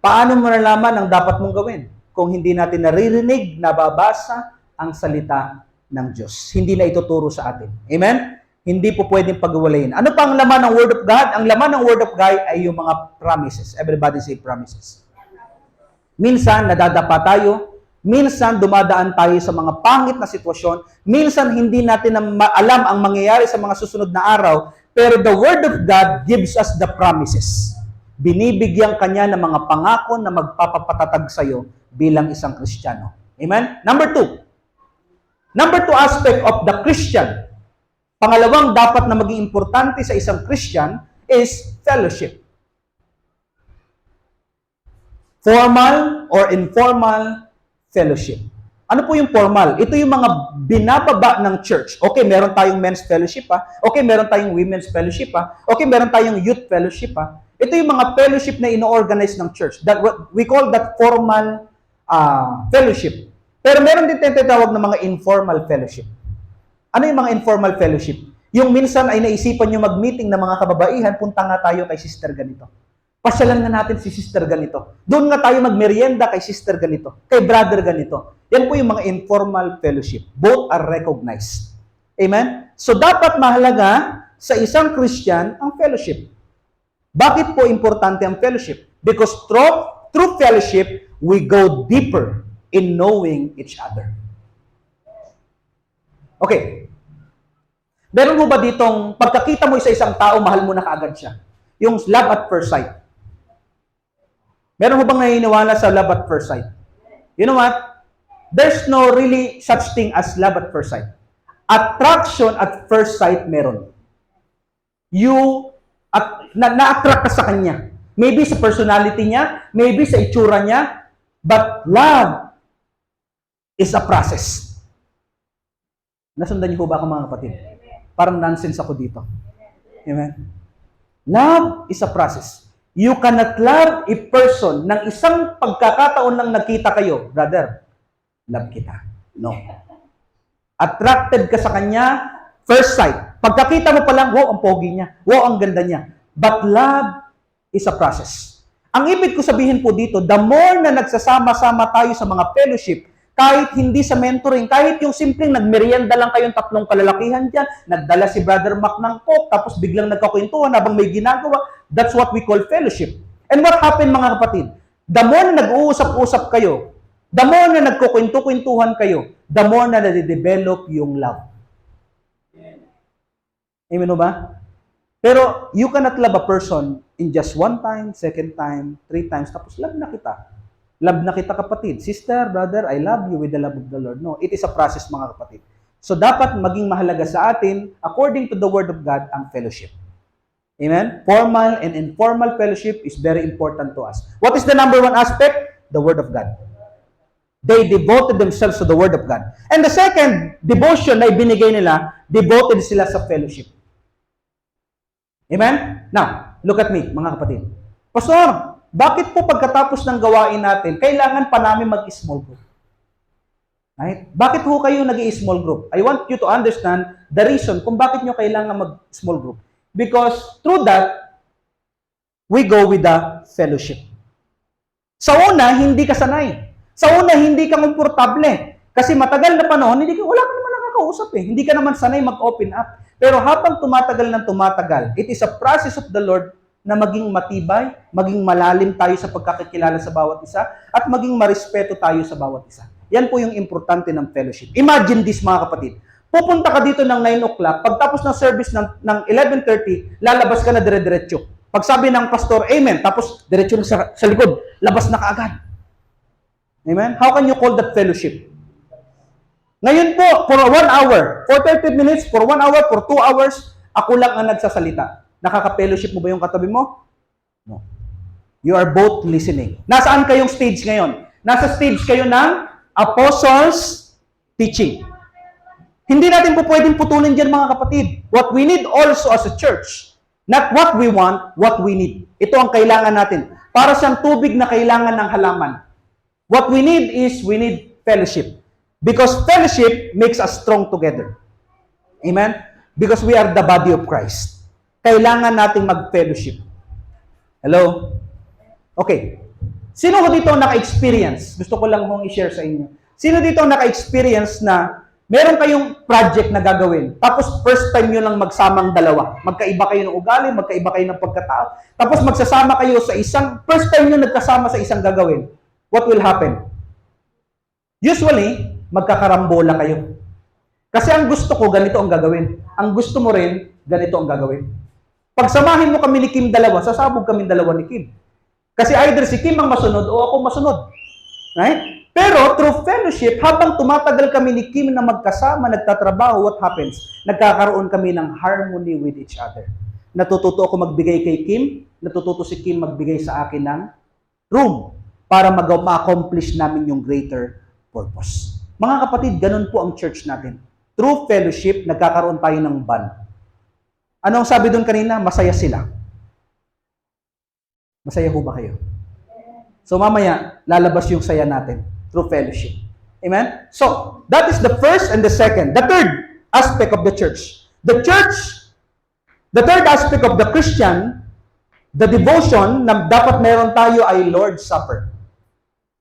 Paano mo nalaman ang dapat mong gawin kung hindi natin naririnig, nababasa ang salita ng Diyos? Hindi na ituturo sa atin. Amen? Hindi po pwedeng pagwalayin. Ano pa ang laman ng Word of God? Ang laman ng Word of God ay yung mga promises. Everybody say promises. Minsan, nadadapa tayo. Minsan, dumadaan tayo sa mga pangit na sitwasyon. Minsan, hindi natin alam ang mangyayari sa mga susunod na araw. Pero the Word of God gives us the promises. Binibigyan kanya ng mga pangako na magpapapatatag sa iyo bilang isang Kristiyano. Amen? Number two aspect of the Christian. Pangalawang dapat na maging importante sa isang Christian is fellowship. Formal or informal fellowship. Ano po yung formal? Ito yung mga binababa ng church. Okay, meron tayong men's fellowship ha. Okay, meron tayong women's fellowship ha. Okay, meron tayong youth fellowship ha. Ito yung mga fellowship na ino-organize ng church. We call that formal fellowship. Pero meron din tinatawag na mga informal fellowship. Ano yung mga informal fellowship? Yung minsan ay naisipan nyo mag-meeting ng mga kababaihan, punta nga tayo kay sister ganito. Pasyalan nga natin si sister ganito. Doon nga tayo magmerienda kay sister ganito, kay brother ganito. Yan po yung mga informal fellowship. Both are recognized. Amen? So dapat mahalaga sa isang Christian ang fellowship. Bakit po importante ang fellowship? Because through fellowship, we go deeper in knowing each other. Okay. Meron mo ba ditong, pagkakita mo isa-isang tao, mahal mo na kaagad siya? Yung love at first sight. Meron mo bang naniniwala sa love at first sight? You know what? There's no really such thing as love at first sight. Attraction at first sight meron. Na-attract ka sa kanya. Maybe sa personality niya, maybe sa itsura niya, but love is a process. Nasundan niyo po ba ako mga kapatid? Parang nonsense ako dito. Amen? Love is a process. You cannot love a person ng isang pagkakataon lang nakita kayo, brother, love kita. No. Attracted ka sa kanya, first sight. Pagkakita mo pa lang, wow, ang pogi niya. Wow, ang ganda niya. But love is a process. Ang ibig ko sabihin po dito, the more na nagsasama-sama tayo sa mga fellowship, kahit hindi sa mentoring, kahit yung simpleng nagmerienda lang kayong tatlong kalalakihan dyan, nagdala si Brother Mac ng Coke, tapos biglang nagkakwentuhan habang may ginagawa, that's what we call fellowship. And what happened mga kapatid? The more na nag-uusap-usap kayo, the more na nagkukwento-kwentuhan kayo, the more na nade-develop yung love. Amen o ba? Pero you cannot love a person in just one time, second time, 3 times, tapos love na kita. Love na kita kapatid. Sister, brother, I love you with the love of the Lord. No, it is a process mga kapatid. So dapat maging mahalaga sa atin, according to the Word of God, ang fellowship. Amen? Formal and informal fellowship is very important to us. What is the number one aspect? The Word of God. They devoted themselves to the Word of God. And the second devotion na ibinigay nila, devoted sila sa fellowship. Amen? Now, look at me, mga kapatid. Pastor, bakit po pagkatapos ng gawain natin, kailangan pa namin mag-small group? Right? Bakit po kayo nag-i-small group? I want you to understand the reason kung bakit nyo kailangan mag-small group. Because through that, we go with the fellowship. Sa una, hindi ka sanay. Sa una, hindi ka komportable. Kasi matagal na panahon, wala ka naman nakakausap eh. Hindi ka naman sanay mag-open up. Pero habang tumatagal ng tumatagal, it is a process of the Lord na maging matibay, maging malalim tayo sa pagkakakilala sa bawat isa, at maging marespeto tayo sa bawat isa. Yan po yung importante ng fellowship. Imagine this mga kapatid. Pupunta ka dito ng 9 o'clock, pagtapos ng service ng 11:30, lalabas ka na dire-diretso. Pag sabi ng pastor, amen, tapos diretso na sa likod, labas na kaagad. Amen? How can you call that fellowship? Ngayon po, for 1 hour, for 30 minutes, for 1 hour, for 2 hours, ako lang ang nagsasalita. Nakaka-fellowship mo ba yung katabi mo? No. You are both listening. Nasaan kayong stage ngayon? Nasa stage kayo ng apostles teaching. Hindi natin po pwedeng putulin dyan mga kapatid. What we need also as a church, not what we want, what we need. Ito ang kailangan natin. Para siyang tubig na kailangan ng halaman. What we need is, we need fellowship. Because fellowship makes us strong together. Amen? Because we are the body of Christ. Kailangan nating mag-fellowship. Hello? Okay. Sino ho dito ang naka-experience? Gusto ko lang hong i-share sa inyo. Sino dito ang naka-experience na meron kayong project na gagawin, tapos first time nyo lang magsamang dalawa. Magkaiba kayo ng ugali, magkaiba kayo ng pagkatao, tapos magsasama kayo sa first time nyo nagkasama sa isang gagawin. What will happen? Usually, magkakarambola kayo. Kasi ang gusto ko, ganito ang gagawin. Ang gusto mo rin, ganito ang gagawin. Pagsamahin mo kami ni Kim dalawa, sasabog kami dalawa ni Kim. Kasi either si Kim ang masunod o ako masunod. Right? Pero through fellowship, habang tumatagal kami ni Kim na magkasama, nagtatrabaho, what happens? Nagkakaroon kami ng harmony with each other. Natututo ako magbigay kay Kim, natututo si Kim magbigay sa akin ng room para ma-accomplish namin yung greater purpose. Mga kapatid, ganun po ang church natin. Through fellowship, nagkakaroon tayo ng bond. Ano ang sabi doon kanina? Masaya sila. Masaya ho ba kayo? So mamaya, lalabas yung saya natin through fellowship. Amen? So, that is the first and the second. The third aspect of the church. The third aspect of the Christian, the devotion na dapat meron tayo ay Lord's Supper.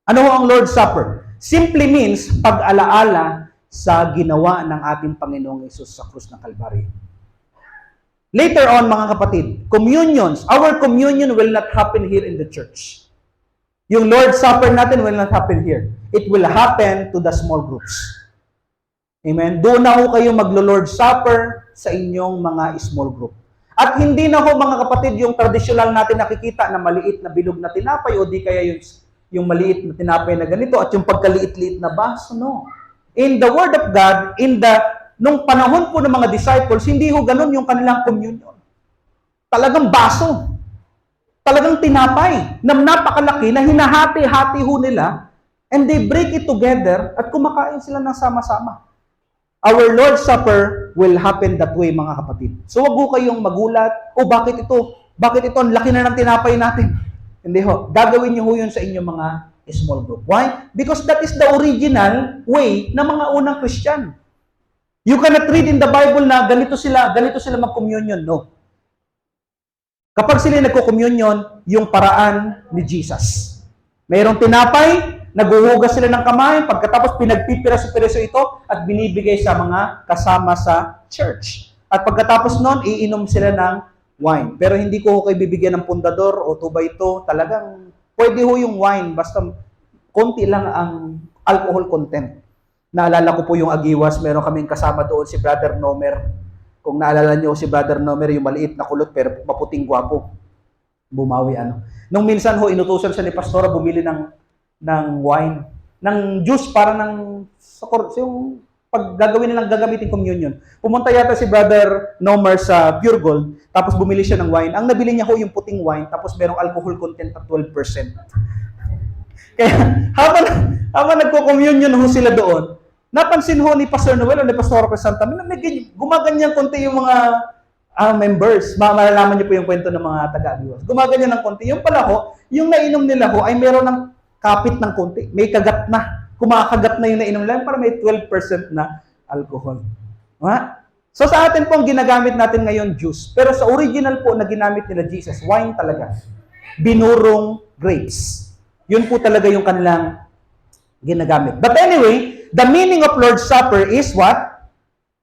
Ano ho ang Lord's Supper? Simply means pag-alaala sa ginawa ng ating Panginoong Hesus sa krus ng Kalbaryo. Later on, mga kapatid, communions, our communion will not happen here in the church. Yung Lord's Supper natin will not happen here. It will happen to the small groups. Amen? Doon na ho kayo maglo-Lord's Supper sa inyong mga small group. At hindi na ho, mga kapatid, yung traditional natin nakikita na maliit na bilog na tinapay o di kaya yung maliit na tinapay na ganito at yung pagkaliit-liit na baso. No. In the Word of God, nung panahon po ng mga disciples, hindi ho ganun yung kanilang communion. Talagang baso. Talagang tinapay na napakalaki na hinahati-hati ho nila and they break it together at kumakain sila ng sama-sama. Our Lord's Supper will happen that way, mga kapatid. So wag ho kayong magulat, bakit ito? Bakit ito? Ang laki na ng tinapay natin. Hindi ho. Gagawin niyo ho yun sa inyong mga small group. Why? Because that is the original way ng mga unang Christian. You cannot read in the Bible na ganito sila mag-communion. No. Kapag sila nagko-communion, yung paraan ni Jesus. Mayroong tinapay, naghuhugas sila ng kamay, pagkatapos pinagpipiraso-piraso ito at binibigay sa mga kasama sa church. At pagkatapos nun, iinom sila ng wine. Pero hindi ko kayo bibigyan ng pundador o 2x2. Talagang pwede ho yung wine, basta konti lang ang alcohol content. Naalala ko po yung Agiwas, meron kaming kasama doon si Brother Nomer. Kung naalala niyo si Brother Nomer, yung maliit na kulot pero maputing gwapo. Bumawi ano. Nung minsan ho, inutusan siya ni Pastora bumili ng wine, ng juice para yung pag gagawin nilang gagamitin communion. Pumunta yata si Brother Nomer sa Pure Gold, tapos bumili siya ng wine. Ang nabili niya ho yung puting wine, tapos merong alcohol content at 12%. Kaya habang nagko-communion ho sila doon, napansin ho ni Pastor Noel o ni Pastor Crisanta, gumaganyan konti yung mga members. Malalaman niyo po yung kwento ng mga taga-Agiwas. Gumaganyan ng konti. Yung pala ho, yung nainom nila ho ay meron ng kapit ng konti. May kagat na. Kumakagat na yung nainom nila para may 12% na alcohol. So sa atin po ang ginagamit natin ngayon juice. Pero sa original po na ginamit nila Jesus, wine talaga. Binurong grapes. Yun po talaga yung kanilang ginagamit. But anyway, the meaning of Lord's Supper is what?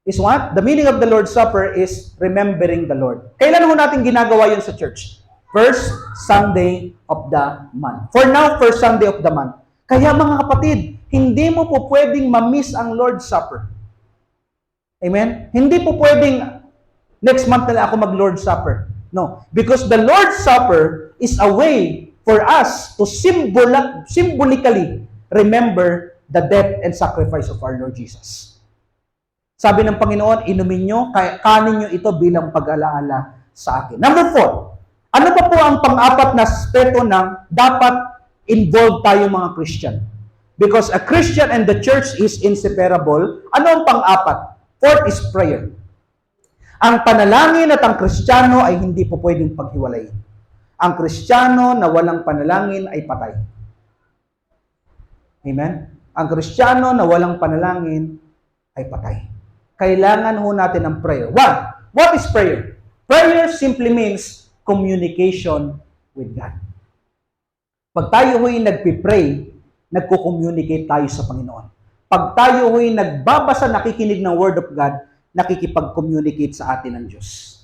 Is what? The meaning of the Lord's Supper is remembering the Lord. Kailan ho natin ginagawa yun sa church? First Sunday of the month. For now, first Sunday of the month. Kaya mga kapatid, hindi mo po pwedeng ma-miss ang Lord's Supper. Amen? Hindi po pwedeng next month na lang ako mag-Lord's Supper. No. Because the Lord's Supper is a way for us to symbolically remember the death and sacrifice of our Lord Jesus. Sabi ng Panginoon, inumin nyo, kanin nyo ito bilang pag-alaala sa akin. Number 4, ano pa po ang pang-apat na aspeto ng dapat involved tayo mga Christian? Because a Christian and the church is inseparable. Ano ang pang-apat? Fourth is prayer. Ang panalangin at ang Kristiyano ay hindi po pwedeng paghiwalayin. Ang Kristiyano na walang panalangin ay patay. Amen? Ang Kristiyano na walang panalangin ay patay. Kailangan ho natin ng prayer. What is prayer? Prayer simply means communication with God. Pag tayo ho'y nagpipray, nagko-communicate tayo sa Panginoon. Pag tayo ho'y nagbabasa, nakikinig ng Word of God, nakikipag-communicate sa atin ng Diyos.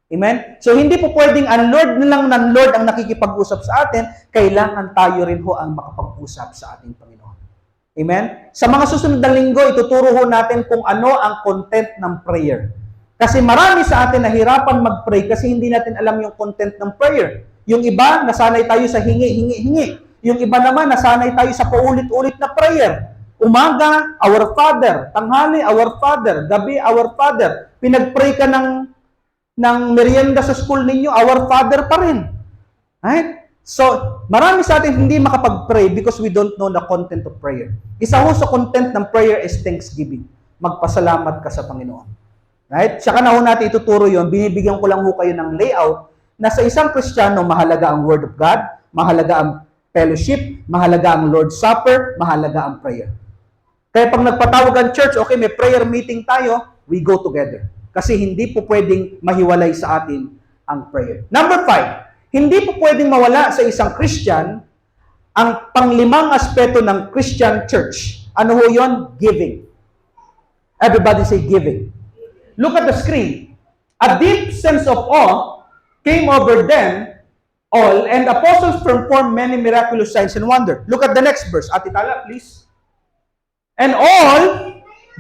Amen? So, hindi po pwedeng ang Lord na lang ng Lord ang nakikipag-usap sa atin, kailangan tayo rin ho ang makapag-usap sa ating Panginoon. Amen? Sa mga susunod na linggo, ituturo ho natin kung ano ang content ng prayer. Kasi marami sa atin nahirapan mag-pray kasi hindi natin alam yung content ng prayer. Yung iba, nasanay tayo sa hingi. Yung iba naman, nasanay tayo sa paulit-ulit na prayer. Umaga, Our Father. Tanghali, Our Father. Gabi, Our Father. Pinag-pray ka ng merienda sa school ninyo, Our Father pa rin. Right? So, marami sa atin hindi makapag-pray because we don't know the content of prayer. Isa ho sa content ng prayer is thanksgiving. Magpasalamat ka sa Panginoon. Right? Saka na ho natin ituturo yon. Binibigyan ko lang ho kayo ng layout na sa isang Kristiyano, mahalaga ang Word of God, mahalaga ang fellowship, mahalaga ang Lord's Supper, mahalaga ang prayer. Kaya pag nagpatawag ang church, okay, may prayer meeting tayo, we go together. Kasi hindi po pwedeng mahiwalay sa atin ang prayer. Number 5, hindi po pwedeng mawala sa isang Christian ang panglimang aspeto ng Christian church. Ano ho yun? Giving. Everybody say giving. Look at the screen. A deep sense of awe came over them all, and the apostles performed many miraculous signs and wonders. Look at the next verse. Ate Tala, please. And all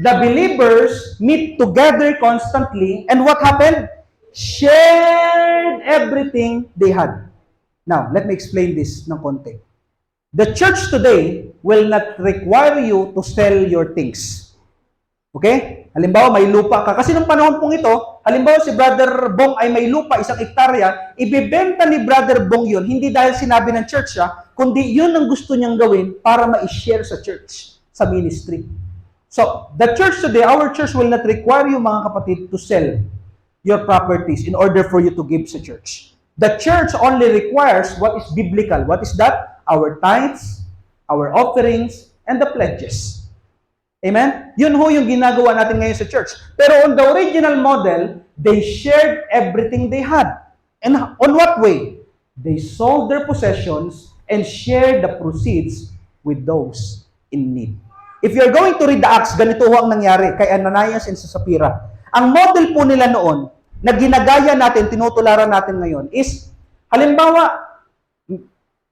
the believers meet together constantly, and what happened? Shared everything they had. Now, let me explain this ng konti. The church today will not require you to sell your things. Okay? Halimbawa, may lupa ka. Kasi nung panahon pong ito, halimbawa si Brother Bong ay may lupa, 1 hektarya, ibibenta ni Brother Bong yun, hindi dahil sinabi ng church siya, kundi yun ang gusto niyang gawin para ma-share sa church, sa ministry. So, the church today, our church will not require you, mga kapatid, to sell your properties in order for you to give sa church. The church only requires what is biblical. What is that? Our tithes, our offerings, and the pledges. Amen? Yun ho yung ginagawa natin ngayon sa church. Pero on the original model, they shared everything they had. And on what way? They sold their possessions and shared the proceeds with those in need. If you're going to read the Acts, ganito ho ang nangyari kay Ananias and Sapphira. Ang model po nila noon, na ginagaya natin, tinutularan natin ngayon, is, halimbawa,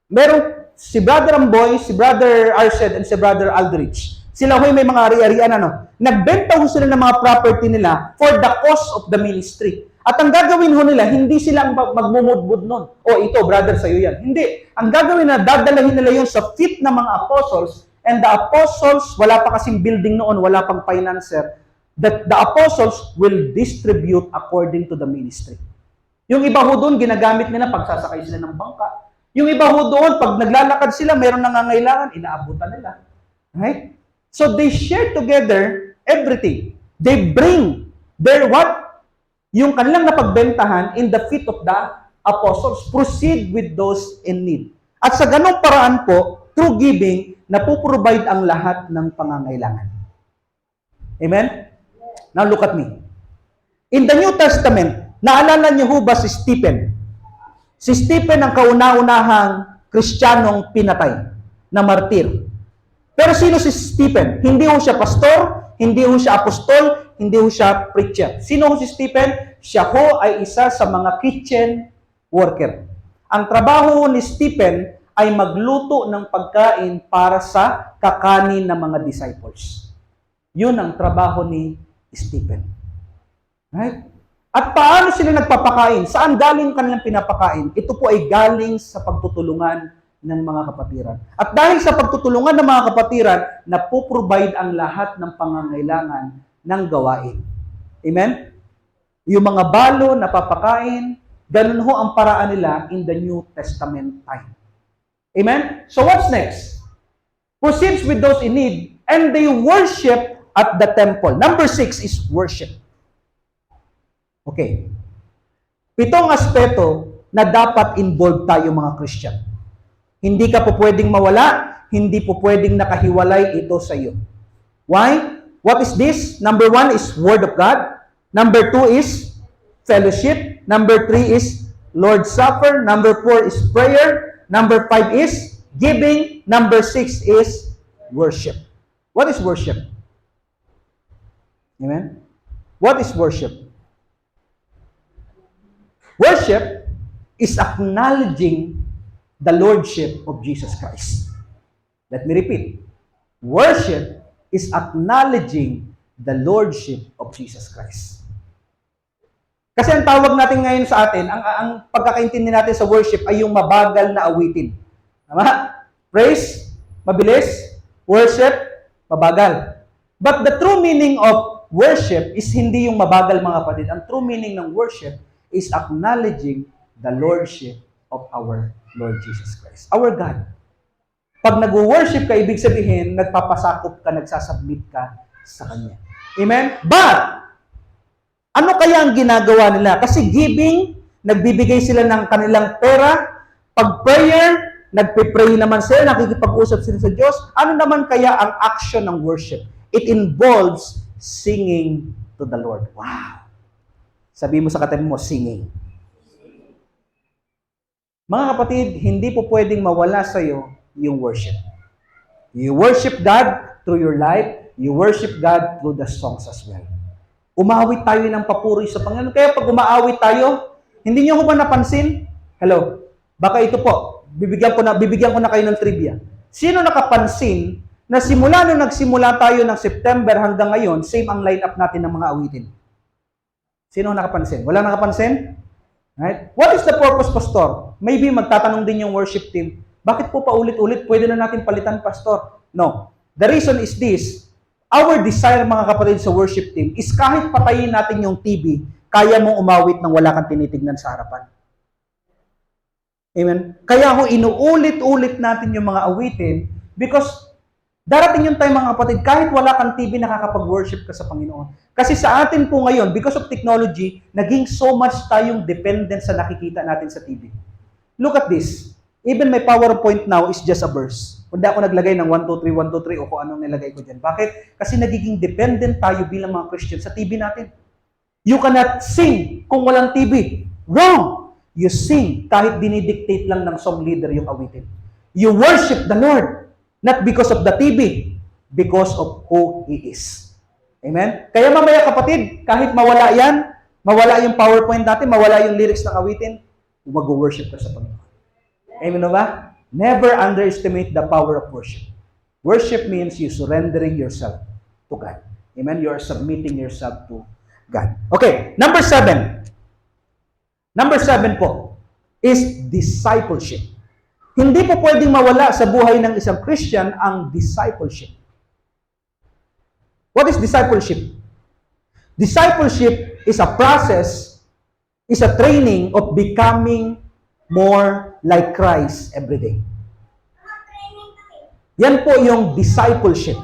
merong si Brother Amboy, si Brother Arced, and si Brother Aldrich. Sila ho'y may mga ari-arian, nagbenta ho sila ng mga property nila for the cost of the ministry. At ang gagawin ho nila, hindi sila ang magmumudbud nun. O ito, brother, sa'yo yan. Hindi. Ang gagawin na, dadalahin nila yun sa feet ng mga apostles, and the apostles, wala pa kasing building noon, wala pang financer, that the apostles will distribute according to the ministry. Yung iba ho doon, ginagamit nila pag sasakay sila ng bangka. Yung iba ho doon, pag naglalakad sila, mayroong nangangailangan, inaabutan nila. Right? So they share together everything. They bring their what? Yung kanilang napagbentahan in the feet of the apostles. Proceed with those in need. At sa ganong paraan po, through giving, napuprovide ang lahat ng pangangailangan. Amen? Now look at me. In the New Testament, naalala niyo ho ba si Stephen? Si Stephen ang kauna-unahang Kristiyanong pinatay na martir. Pero sino si Stephen? Hindi ho siya pastor, hindi ho siya apostol, hindi ho siya preacher. Sino ho si Stephen? Siya ho ay isa sa mga kitchen worker. Ang trabaho ni Stephen ay magluto ng pagkain para sa kakanin ng mga disciples. Yun ang trabaho ni Stephen. Right? At paano sila nagpapakain? Saan galing kanilang pinapakain? Ito po ay galing sa pagtutulungan ng mga kapatiran. At dahil sa pagtutulungan ng mga kapatiran, napoprovide ang lahat ng pangangailangan ng gawain. Amen? Yung mga balo, napapakain, ganun ho ang paraan nila in the New Testament time. Amen? So what's next? Proceeds with those in need, and they worship at the temple. Number 6 is worship. Okay. 7 aspeto na dapat involved tayo mga Christian. Hindi ka po pwedeng mawala, hindi po pwedeng nakahiwalay ito sa iyo. Why? What is this? Number 1 is Word of God. Number 2 is fellowship. Number 3 is Lord's Supper. Number 4 is prayer. Number 5 is Giving. Number 6 is worship. What is worship? Amen? What is worship? Worship is acknowledging the Lordship of Jesus Christ. Let me repeat. Worship is acknowledging the Lordship of Jesus Christ. Kasi ang tawag natin ngayon sa atin, ang pagkakaintindi natin sa worship ay yung mabagal na awitin. Tama? Praise, mabilis. Worship, mabagal. But the true meaning of worship is hindi yung mabagal, mga kapatid. Ang true meaning ng worship is acknowledging the Lordship of our Lord Jesus Christ. Our God. Pag nag-worship ka, ibig sabihin, nagpapasakop ka, nagsasubmit ka sa Kanya. Amen? But, ano kaya ang ginagawa nila? Kasi giving, nagbibigay sila ng kanilang pera. Pag prayer, nagpe-pray naman sila, nakikipag-usap sila sa Diyos. Ano naman kaya ang action ng worship? It involves singing to the Lord. Wow! Sabi mo sa katabi mo, singing. Mga kapatid, hindi po pwedeng mawala sa iyo yung worship. You worship God through your life. You worship God through the songs as well. Umawit tayo ng papuri sa Panginoon. Kaya pag umaawit tayo, hindi niyo ko ba napansin? Hello? Baka ito po, bibigyan ko na kayo ng trivia. Sino nakapansin na simula nung nagsimula tayo ng September hanggang ngayon, same ang lineup natin ng mga awitin? Sino nakapansin? Wala nakapansin? Right? What is the purpose, Pastor? Maybe magtatanong din yung worship team, bakit po paulit-ulit? Pwede na natin palitan, Pastor. No. The reason is this. Our desire, mga kapatid, sa worship team is kahit patayin natin yung TV, kaya mong umawit nang wala kang tinitignan sa harapan. Amen? Kaya ho, inuulit-ulit natin yung mga awitin because darating yung time, mga kapatid, kahit wala kang TV, nakakapag-worship ka sa Panginoon. Kasi sa atin po ngayon, because of technology, naging so much tayong dependent sa nakikita natin sa TV. Look at this. Even my PowerPoint now is just a verse. Hindi ako naglagay ng 1, 2, 3, 1, 2, 3 o kung anong nilagay ko dyan. Bakit? Kasi nagiging dependent tayo bilang mga Christian sa TV natin. You cannot sing kung walang TV. Wrong! You sing kahit dinidictate lang ng song leader yung awitin. You worship the Lord. Not because of the TV, because of who He is. Amen? Kaya mamaya, kapatid, kahit mawala yan, mawala yung PowerPoint natin, mawala yung lyrics ng awitin, mag-worship ka sa Panginoon. Amen ba? Never underestimate the power of worship. Worship means you surrendering yourself to God. Amen? You are submitting yourself to God. Okay, number 7. Number 7 po is discipleship. Hindi po pwedeng mawala sa buhay ng isang Christian ang discipleship. What is discipleship? Discipleship is a process, is a training of becoming more like Christ every day. Yan po yung discipleship.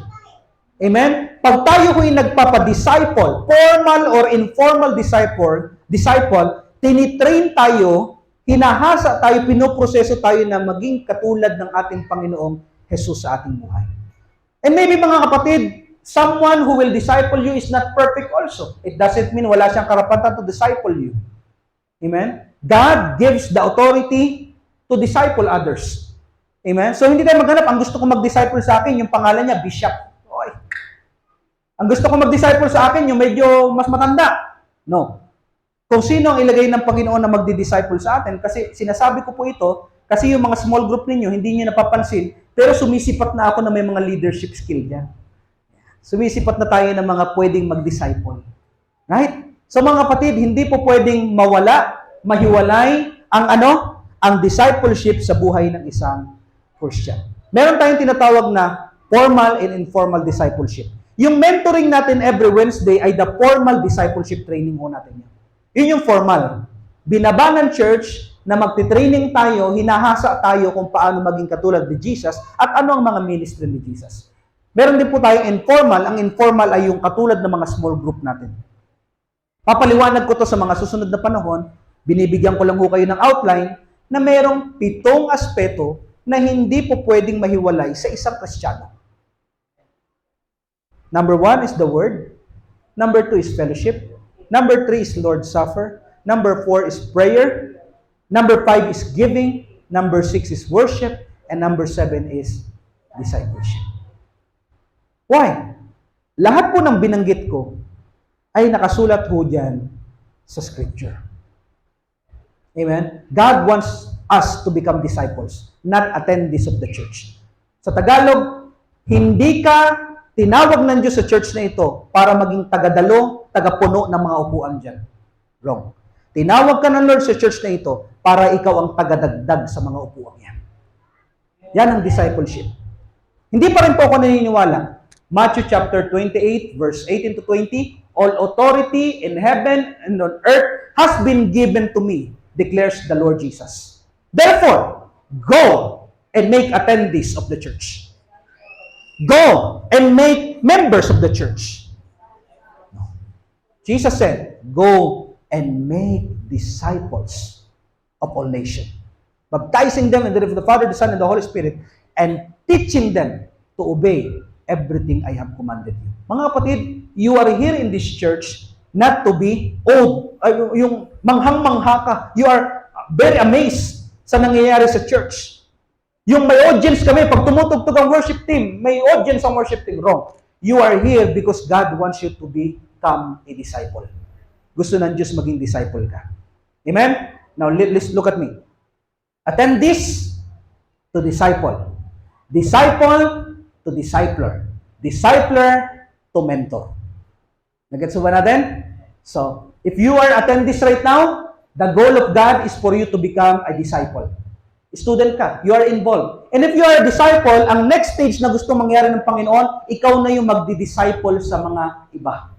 Amen? Pag tayo ho'y nagpapadisciple, formal or informal disciple, tinitrain tayo, hinahasa tayo, pinoproseso tayo na maging katulad ng ating Panginoong Jesus sa ating buhay. And maybe, mga kapatid, someone who will disciple you is not perfect also. It doesn't mean wala siyang karapatan to disciple you. Amen? God gives the authority to disciple others. Amen? So, hindi tayo maghanap, ang gusto ko mag-disciple sa akin, yung pangalan niya, Bishop. Okay. Ang gusto ko mag-disciple sa akin, yung medyo mas matanda. No. Kung sino ang ilagay ng Panginoon na magdi-disciple sa atin, kasi sinasabi ko po ito, kasi yung mga small group ninyo, hindi niyo napapansin, pero sumisipat na ako na may mga leadership skill dyan. Sumisipat na tayo ng mga pwedeng mag-disciple. Right? So mga kapatid, hindi po pwedeng mawala, mahiwalay ang discipleship sa buhay ng isang Christian. Meron tayong tinatawag na formal and informal discipleship. Yung mentoring natin every Wednesday ay the formal discipleship training ho natin yan. Yun yung formal. Binaba ng church na magti-training tayo, hinahasa tayo kung paano maging katulad ni Jesus at ano ang mga ministry ni Jesus. Meron din po tayong informal. Ang informal ay yung katulad ng mga small group natin. Papaliwanag ko to sa mga susunod na panahon. Binibigyan ko lang ho kayo ng outline na merong 7 aspeto na hindi po pwedeng mahiwalay sa isang Kristiyano. Number 1 is the Word. Number 2 is fellowship. Number 3 is Lord's Supper. Number 4 is prayer. Number 5 is giving. Number 6 is worship. And number 7 is discipleship. Why? Lahat po ng binanggit ko ay nakasulat ho dyan sa Scripture. Amen? God wants us to become disciples, not attendees of the church. Sa Tagalog, hindi ka tinawag ng Diyos sa church na ito para maging tagadalo, tagapuno ng mga upuan dyan. Wrong. Tinawag ka ng Lord sa church na ito para ikaw ang tagadagdag sa mga upuan yan. Yan ang discipleship. Hindi pa rin po ako naniniwala. Matthew chapter 28, verse 18 to 20, all authority in heaven and on earth has been given to me, declares the Lord Jesus. Therefore, go and make attendees of the church. Go and make members of the church. Jesus said, go and make disciples of all nations, baptizing them in the name of the Father, the Son, and the Holy Spirit, and teaching them to obey everything I have commanded you. Mga kapatid, you are here in this church not to be old, yung manghang-mangha ka. You are very amazed sa nangyayari sa church. Yung may audience kami, pag tumutugtog ang worship team, may audience ang worship team. Wrong. You are here because God wants you to become a disciple. Gusto ng Diyos maging disciple ka. Amen? Now, let's look at me. Attend this to disciple. Disciple to discipler. Discipler to mentor. Nagets ba natin? So, if you are attend this right now, the goal of God is for you to become a disciple. Student ka, you are involved. And if you are a disciple, ang next stage na gusto mangyari ng Panginoon, ikaw na yung magdi-disciple sa mga iba.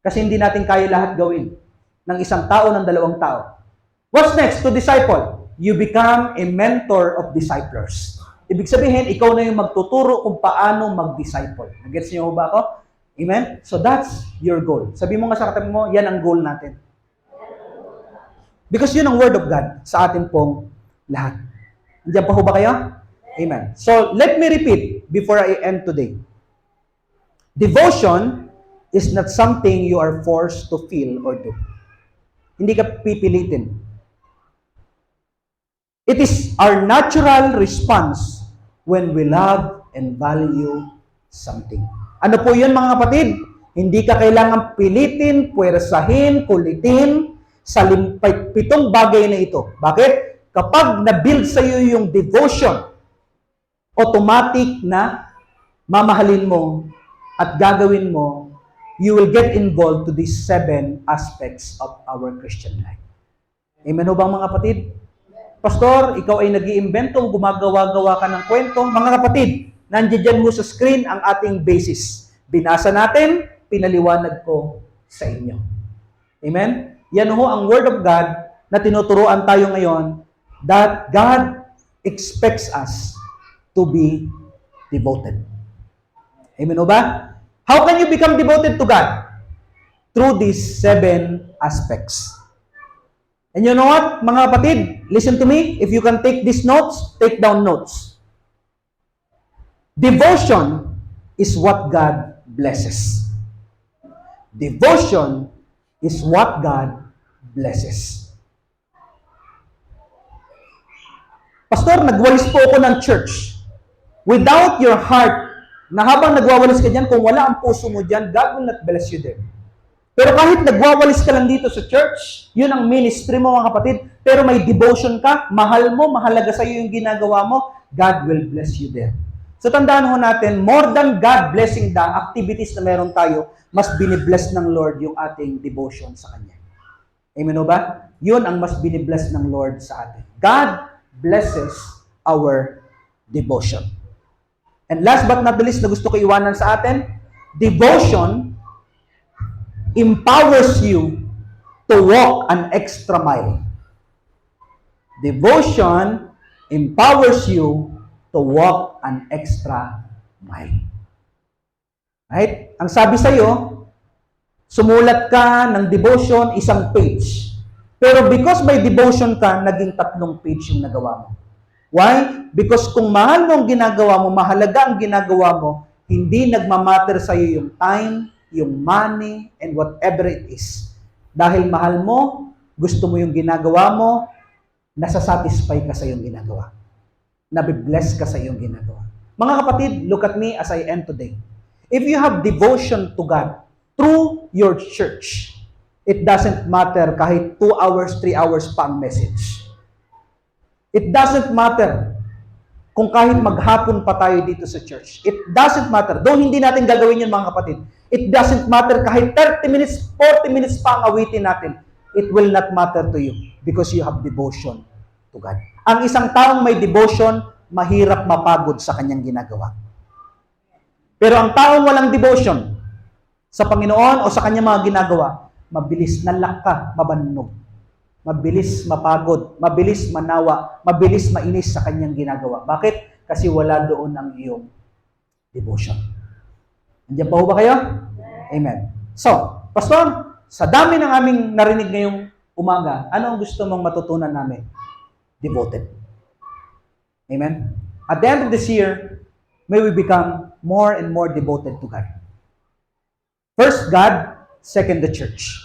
Kasi hindi natin kaya lahat gawin ng isang tao, ng dalawang tao. What's next to disciple? You become a mentor of disciplers. Ibig sabihin, ikaw na yung magtuturo kung paano mag-disciple. Nagets niyo ba ako? Amen? So that's your goal. Sabi mo nga sa katabi mo, yan ang goal natin. Because yun ang Word of God sa atin pong lahat. Andiyan pa ho ba kayo? Amen. So let me repeat before I end today. Devotion is not something you are forced to feel or do. Hindi ka pipilitin. It is our natural response when we love and value something. Ano po yun mga kapatid? Hindi ka kailangan pilitin, puwersahin, kulitin sa 7 bagay na ito. Bakit? Kapag na-build sa iyo yung devotion, automatic na mamahalin mo at gagawin mo, you will get involved to these 7 aspects of our Christian life. Amen ho ba mga kapatid? Pastor, ikaw ay nag-iimbento, gumagawa-gawa ka ng kwento. Mga kapatid, nandiyan mo sa screen ang ating basis. Binasa natin, pinaliwanag ko sa inyo. Amen? Yan ho ang Word of God na tinuturuan tayo ngayon that God expects us to be devoted. Amen ho ba? How can you become devoted to God? Through these 7 aspects. And you know what, mga kapatid? Listen to me. If you can take these notes, take down notes. Devotion is what God blesses. Devotion is what God blesses. Pastor, nagwalis po ako ng church. Without your heart, na habang nagwawalis ka dyan, kung wala ang puso mo dyan, God will not bless you there. Pero kahit nagwawalis ka lang dito sa church, yun ang ministry mo mga kapatid, pero may devotion ka, mahal mo, mahalaga sa iyo yung ginagawa mo, God will bless you there. So tandaan ho natin, more than God blessing the activities na meron tayo, mas binibless ng Lord yung ating devotion sa Kanya. Amen o ba? Yun ang mas binibless ng Lord sa atin. God blesses our devotion. And last but not the least na gusto ko iwanan sa atin, devotion empowers you to walk an extra mile. Devotion empowers you to walk an extra mile. Right? Ang sabi sa iyo, sumulat ka ng devotion 1 page. Pero because may devotion ka, naging 3 page yung nagawa mo. Why? Because kung mahal mo ang ginagawa mo, mahalaga ang ginagawa mo, hindi nagmamatter sa iyo yung time, yung money, and whatever it is. Dahil mahal mo, gusto mo yung ginagawa mo, nasasatisfy ka sa yung ginagawa. nabibless ka sa iyong ginagawa. Mga kapatid, look at me as I end today. If you have devotion to God through your church, it doesn't matter kahit 2 hours, 3 hours pa ang message. It doesn't matter kung kahit maghapon pa tayo dito sa church. It doesn't matter. Though hindi natin gagawin yun, mga kapatid. It doesn't matter kahit 30 minutes, 40 minutes pa ang awitin natin. It will not matter to you because you have devotion to God. Ang isang taong may devotion, mahirap mapagod sa kanyang ginagawa. Pero ang taong walang devotion sa Panginoon o sa kanyang mga ginagawa, mabilis nalaka, mabannog. Mabilis mapagod, mabilis manawa, mabilis mainis sa kanyang ginagawa. Bakit? Kasi wala doon ang iyong devotion. Nandiyan pa ho ba kayo? Amen. So, Pastor, sa dami ng aming narinig ngayong umaga, ano ang gusto mong matutunan namin? Devoted. Amen? At the end of this year, may we become more and more devoted to God. First, God. Second, the church.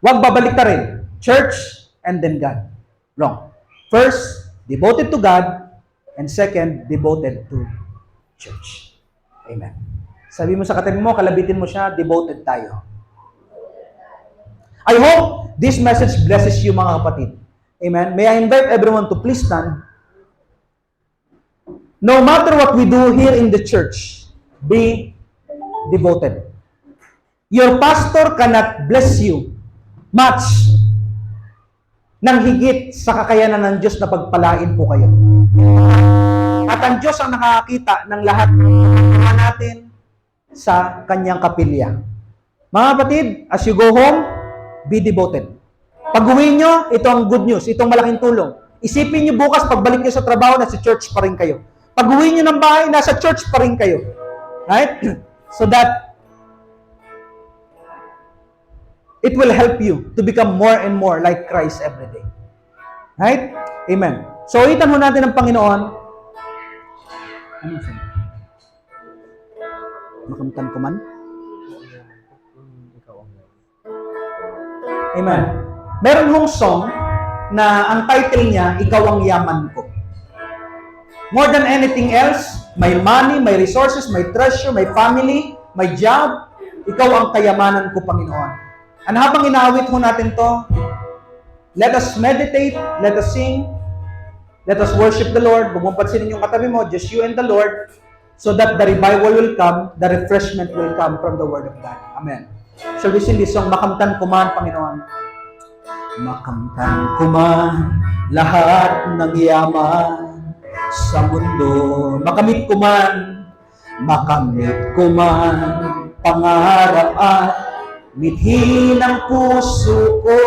Huwag babalik ta rin. Church and then God. Wrong. First, devoted to God. And second, devoted to church. Amen. Sabi mo sa katabi mo, kalabitin mo siya, devoted tayo. I hope this message blesses you, mga kapatid. Amen. May I invite everyone to please stand. No matter what we do here in the church, be devoted. Your pastor cannot bless you much nang higit sa kakayanan ng Diyos na pagpalain po kayo. At ang Diyos ang nakakita ng lahat natin sa kanyang kapilya. Mga kapatid, as you go home, be devoted. Pag-uwi nyo, ito ang good news, itong malaking tulong. Isipin nyo bukas, pagbalik nyo sa trabaho, nasa church pa rin kayo. Pag-uwi nyo ng bahay, nasa church pa rin kayo. Right? So that it will help you to become more and more like Christ every day. Right? Amen. So, itan ho natin ang Panginoon. Ano siya? Makamtan ko man? Amen. Meron hong song na ang title niya, Ikaw ang Yaman Ko. More than anything else, my money, my resources, my treasure, my family, my job, ikaw ang kayamanan ko, Panginoon. And habang inaawit ho natin to, let us meditate, let us sing, let us worship the Lord. Huwag mong pansinin yung katabi mo, just you and the Lord, so that the revival will come, the refreshment will come from the Word of God. Amen. Shall we sing this song, Makamtan ko man, Panginoon? Makamtan ko man lahat ng yaman sa mundo. Makamit ko man pangarap at mithi ng puso ko.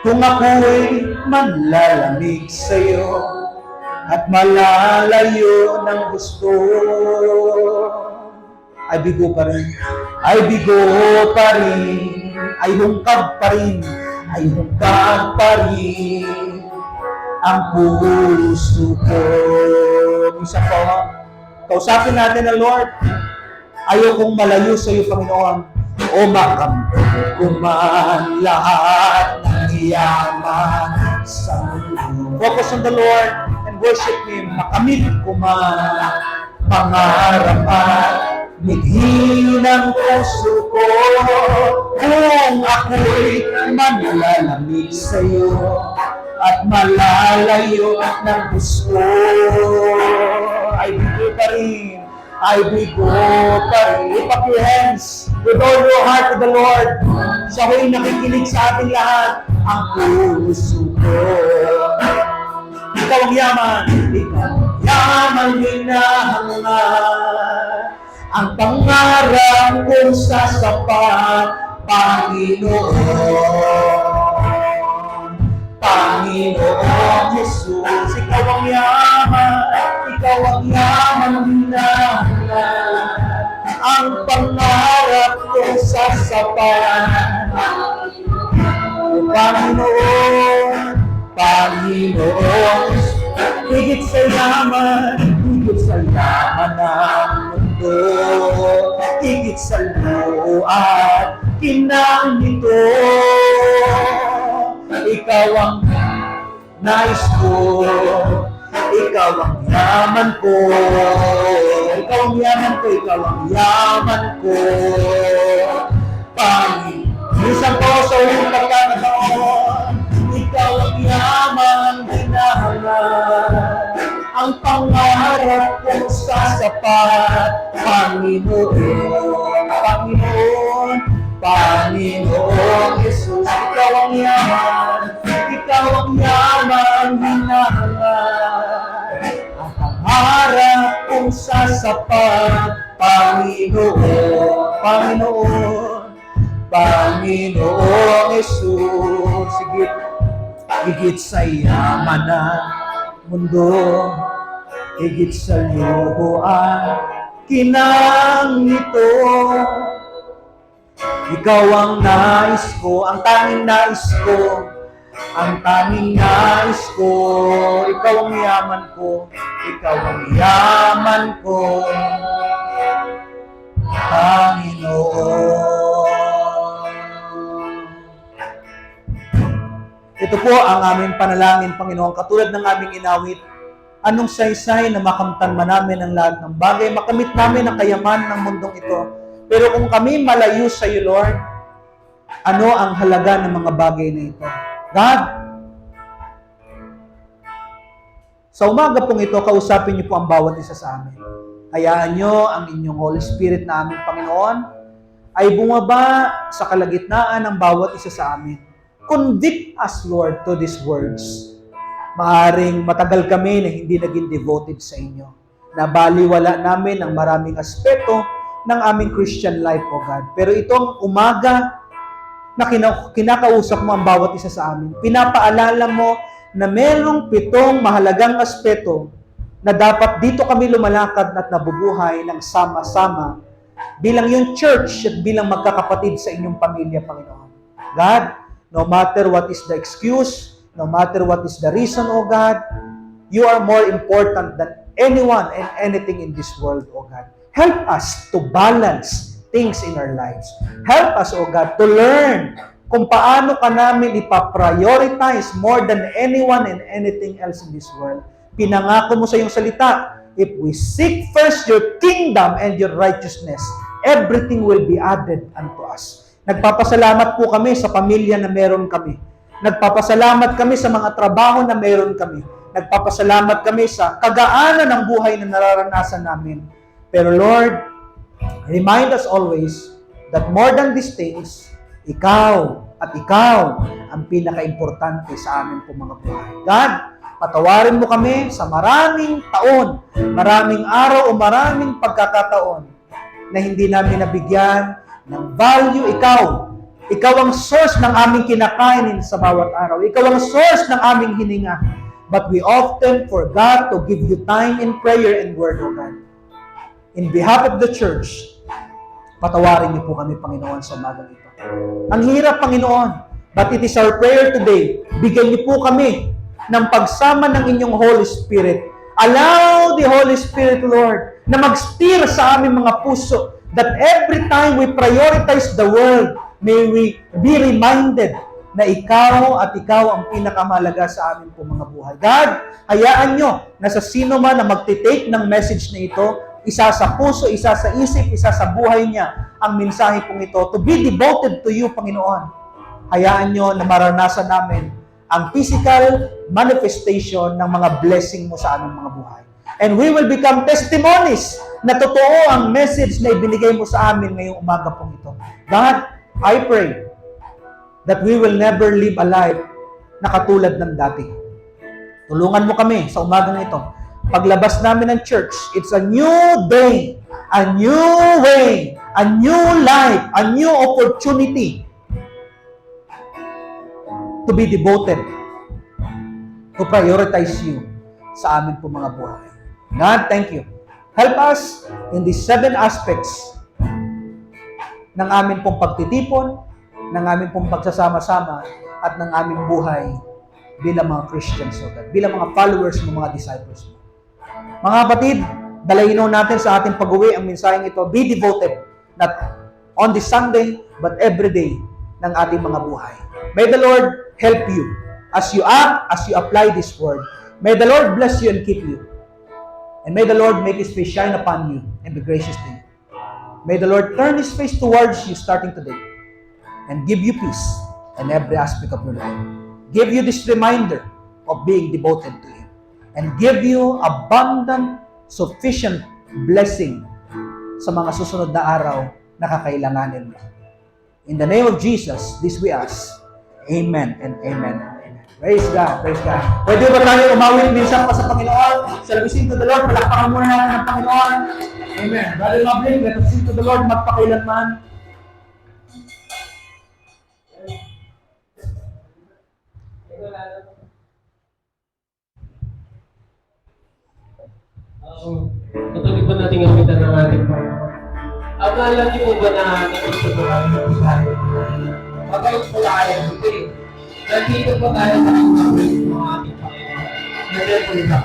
Kung ako'y manlalamig sa'yo at malalayo ng gusto, ay bigo pa rin, ay bigo pa rin, ay hungkab pa rin, ay hungkab pa rin ang puso ko. Isa po, kausapin natin ang Lord. Ayaw kong malayo sa iyo, Panginoon. O makamtan ko man lahat ng yaman sa mundo. Focus on the Lord and worship Him. Makamit ko man pangarap at mithi ng puso ko. Kung ako'y manlalamig sa iyo at malalayo ng gusto, ay bigo pa rin, ay bigo pa rin. Lift up your hands with all your heart to the Lord. Siya ko'y nakikinig sa ating lahat. Ang puso ko, ikaw ang yaman, ikaw ang yaman hinahangad. Ang pangarap kong sasapat, Panginoon. Panginoon Jesus, ikaw ang yaman hinahangad. Ang pangarap kong sasapat, Panginoon, Panginoon. Higit sa yaman ng mundo, higit sa luat, kinang nito. Ikaw ang nais ko, ikaw ang yaman ko. Ikaw ang yaman ko, ikaw ang yaman ko. Minsan po sa iyong pagkakataon, ikaw ang yaman hinahanap. Ang pangarap kong sasapat, Panginoon, Panginoon, Panginoon Jesus. Ikaw ang yaman, ikaw ang yaman hinahanap. Ang pangarap kong sasapat, Panginoon, Panginoon, Panginoong Jesus. Higit sa yaman ng mundo, higit sa luhoan, kinang ito. Ikaw ang nais ko, ang tanging nais ko, ang tanging nais ko. Ikaw ang yaman ko, ikaw ang yaman ko, Panginoon. Ito po ang aming panalangin, Panginoon, katulad ng aming inawit. Anong saysay na makamtan man namin ang lahat ng bagay, makamit namin ang kayaman ng mundong ito. Pero kung kami malayo sa iyo, Lord, ano ang halaga ng mga bagay na ito? God, sa umaga pong ito, kausapin niyo po ang bawat isa sa amin. Hayaan niyo ang inyong Holy Spirit na aming Panginoon ay bumaba sa kalagitnaan ng bawat isa sa amin. Convict us, Lord, to these words. Maaring matagal kami na hindi naging devoted sa inyo. Nabaliwala namin ang maraming aspeto ng aming Christian life, O God. Pero itong umaga na kinakausap mo ang bawat isa sa amin, pinapaalala mo na merong 7 mahalagang aspeto na dapat dito kami lumalakad at nabubuhay ng sama-sama bilang yung church at bilang magkakapatid sa inyong pamilya, Panginoon. God, no matter what is the excuse, no matter what is the reason, O God, you are more important than anyone and anything in this world, O God. Help us to balance things in our lives. Help us, O God, to learn kung paano ka namin ipaprioritize more than anyone and anything else in this world. Pinangako mo sa iyong salita, if we seek first your kingdom and your righteousness, everything will be added unto us. Nagpapasalamat po kami sa pamilya na meron kami. Nagpapasalamat kami sa mga trabaho na meron kami. Nagpapasalamat kami sa kagaanan ng buhay na nararanasan namin. Pero Lord, remind us always that more than these things, Ikaw at Ikaw ang pinaka-importante sa amin po mga buhay. God, patawarin mo kami sa maraming taon, maraming araw o maraming pagkakataon na hindi namin nabigyan ng value. Ikaw ang source ng aming kinakainin sa bawat araw. Ikaw ang source ng aming hininga. But we often forgot to give you time in prayer and word, O God. In behalf of the church, patawarin niyo po kami, Panginoon, sa umagang ito. Ang hirap, Panginoon, but it is our prayer today. Bigyan niyo po kami ng pagsama ng inyong Holy Spirit. Allow the Holy Spirit, Lord, na mag-steer sa aming mga puso, that every time we prioritize the world, may we be reminded na Ikaw at Ikaw ang pinakamahalaga sa amin po mga buhay. God, hayaan nyo na sa sino man na magtitake ng message na ito, isa sa puso, isa sa isip, isa sa buhay niya, ang mensahe pong ito, to be devoted to you, Panginoon. Hayaan nyo na maranasan namin ang physical manifestation ng mga blessing mo sa aming mga buhay. And we will become testimonies na totoo ang message na ibinigay mo sa amin ngayong umaga pong ito. God, I pray that we will never live a life na katulad ng dati. Tulungan mo kami sa umagang ito. Paglabas namin ng church, it's a new day, a new way, a new life, a new opportunity to be devoted, to prioritize you sa amin po mga buhay. God, thank you. Help us in these 7 aspects ng amin pong pagtitipon, ng amin pong pagsasama-sama, at ng aming buhay bilang mga Christians, O God, bilang mga followers mo, mga disciples mo. Mga kapatid, dalayin natin sa ating pag-uwi ang mensaheng ito, be devoted, not on this Sunday, but every day ng ating mga buhay. May the Lord help you as you act, as you apply this word. May the Lord bless you and keep you. And may the Lord make His face shine upon you and be gracious to you. May the Lord turn His face towards you starting today and give you peace in every aspect of your life. Give you this reminder of being devoted to Him. And give you abundant, sufficient blessing sa mga susunod na araw na kakailanganin mo. In the name of Jesus, this we ask. Amen and amen. Praise God, praise God. Pwede ba tayo umawit minsan pa sa Panginoon? Servicing to the Lord, palakpakan muna natin ng Panginoon. Amen. Brother Mabling, let us sing to the Lord magpakailanman. Patuloy pa natin gamitan ng ating Panginoon. Akala niyo ba na nandito po tayo ng Israel? Magayot po tayo. Hindi. Nandito po tayo sa mga ating Panginoon. Nandiyan po ito.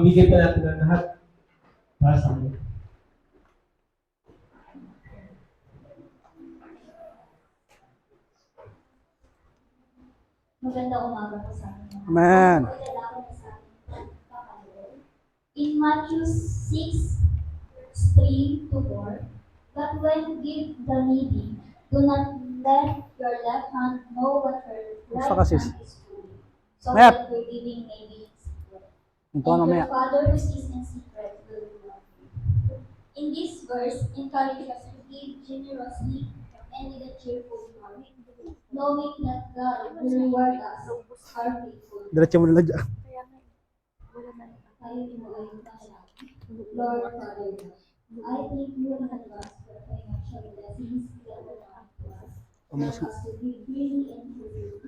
Bigyan pa natin ang lahat para sa amin. Magandang umaga po sa amin. Amen. In Matthew 6:3 3 to 4. But when you give the needy, do not let your left hand know what your Gusto right ka, sis? hand is doing, so Mayat. that your giving may be in secret. Ito And mamaya. your Father who sees in secret will reward you. In this verse, encourage us to give generously and with a cheerful heart, knowing that God will reward us our faithfulness. Diretso mo na dyan. Tayo mo ay panalangin. Lord Father God, I thank you in advance for financial blessings that will come to us. Help us to give freely and freely.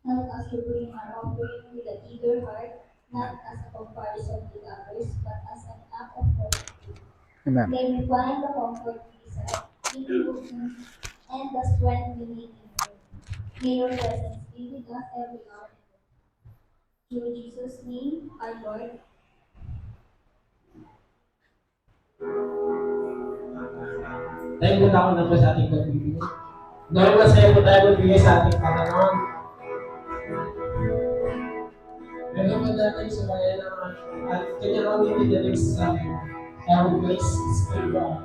Help us to bring our offering with an eager heart, not as a comparison with others, but as an act of gratitude. Amen. May we find the comfort we desire, improvement, and the strength we need in your name. May your presence be with us every hour. Through Jesus' name, our Lord. Tayo muna ako na po sa ating pagbibigay. Dahil masaya po tayo magbigay sa ating Panginoon. Meron po natin sa bayan at kanya kami tinalig sa akin. Our grace is favor.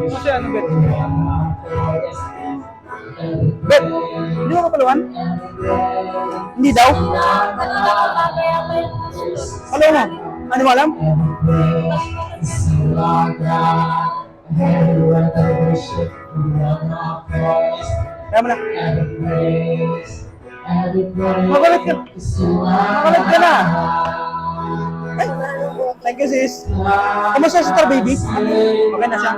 Kasi ano, Bet? Bet, hindi mo kapaluan? Hindi daw? Alam mo? Ano mo alam? Kaya mo na. Magalit ka. Magalit ka na. Ay, thank you, sis. Kamusta si Star Baby? Okay na siya?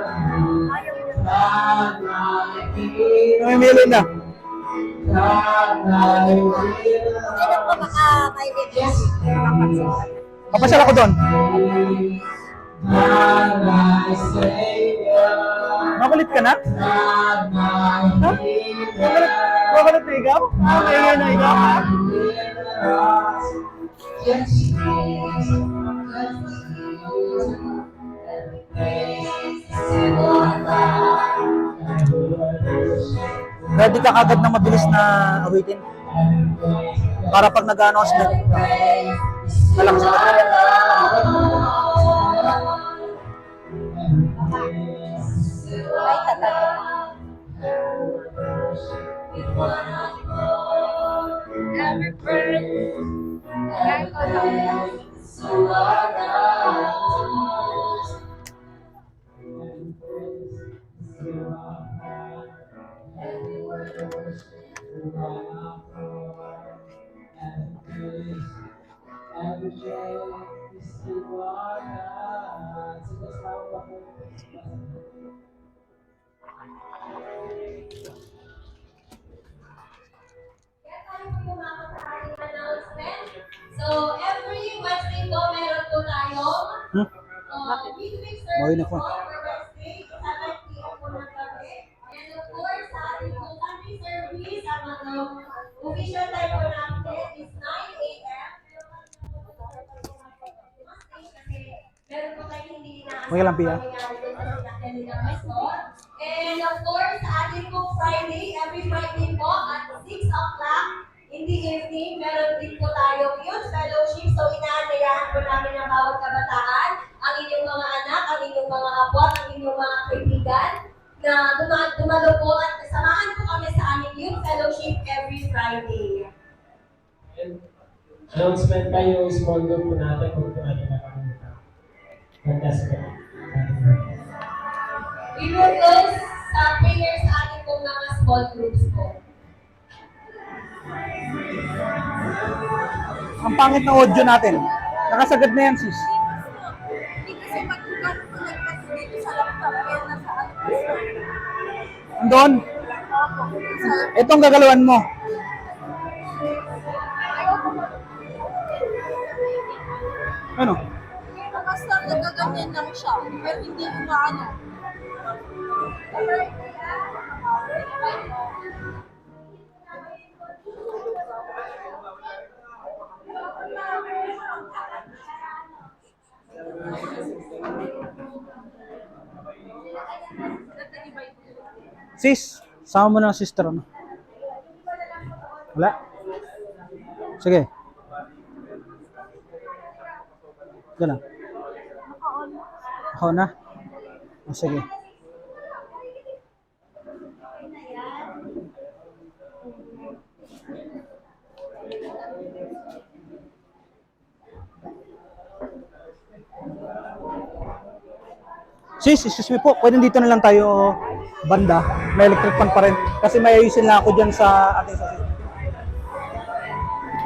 Namimili na. Papasyal ako doon. Makulit ka na? Ha? Makulit na ikaw? Maingay na ikaw? Ready ka kagad ng mabilis na awitin? Para pag nag-announcement, malakas ka. Every praise, So, every Wednesday po, meron po tayong weekly Mawin service ako. po for Wednesday, 7 p.m. po ng gabi. And of course, sa ating po Sunday service, ang official time po natin is 9 a.m. Kasi meron po tayo hindi na Okay lang, Pia. And of course, sa ating po Friday, every Friday po at 6 o'clock in the evening, meron din po tayo youth fellowship. So, inaanyayahan po namin ang bawat kabataan, ang inyong mga anak, ang inyong mga apo, ang inyong mga kaibigan, na dumalo po at samahan po kami sa aming youth fellowship every Friday. Announcement pa yung small group po natin kung po natin nakakalimutan. Fantastic. We will close sa prayer sa ating pong mga small groups po. Ang pangit ng audio natin. Nakasagad na yan, sis. Hindi kasi mag-connect kasi dito sa laptop, kaya nasa ano pa siya. Andun. Itong gagalawan mo. Ano? Basta nagaganyan lang siya, pero hindi umaano. Sis, sama mo na ang sister, ano? Wala? Sige. Diyan na. Ako na. O, sige. Sis, excuse me po, pwede dito na lang tayo banda. May electric fan pa rin. Kasi may ayusin lang ako dyan sa ating sasis.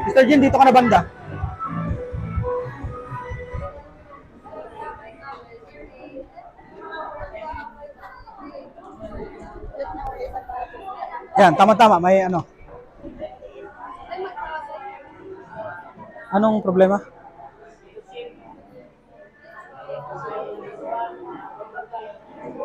Mr. Jin, dito ka na banda. Yan, tama-tama. May ano. Anong problema?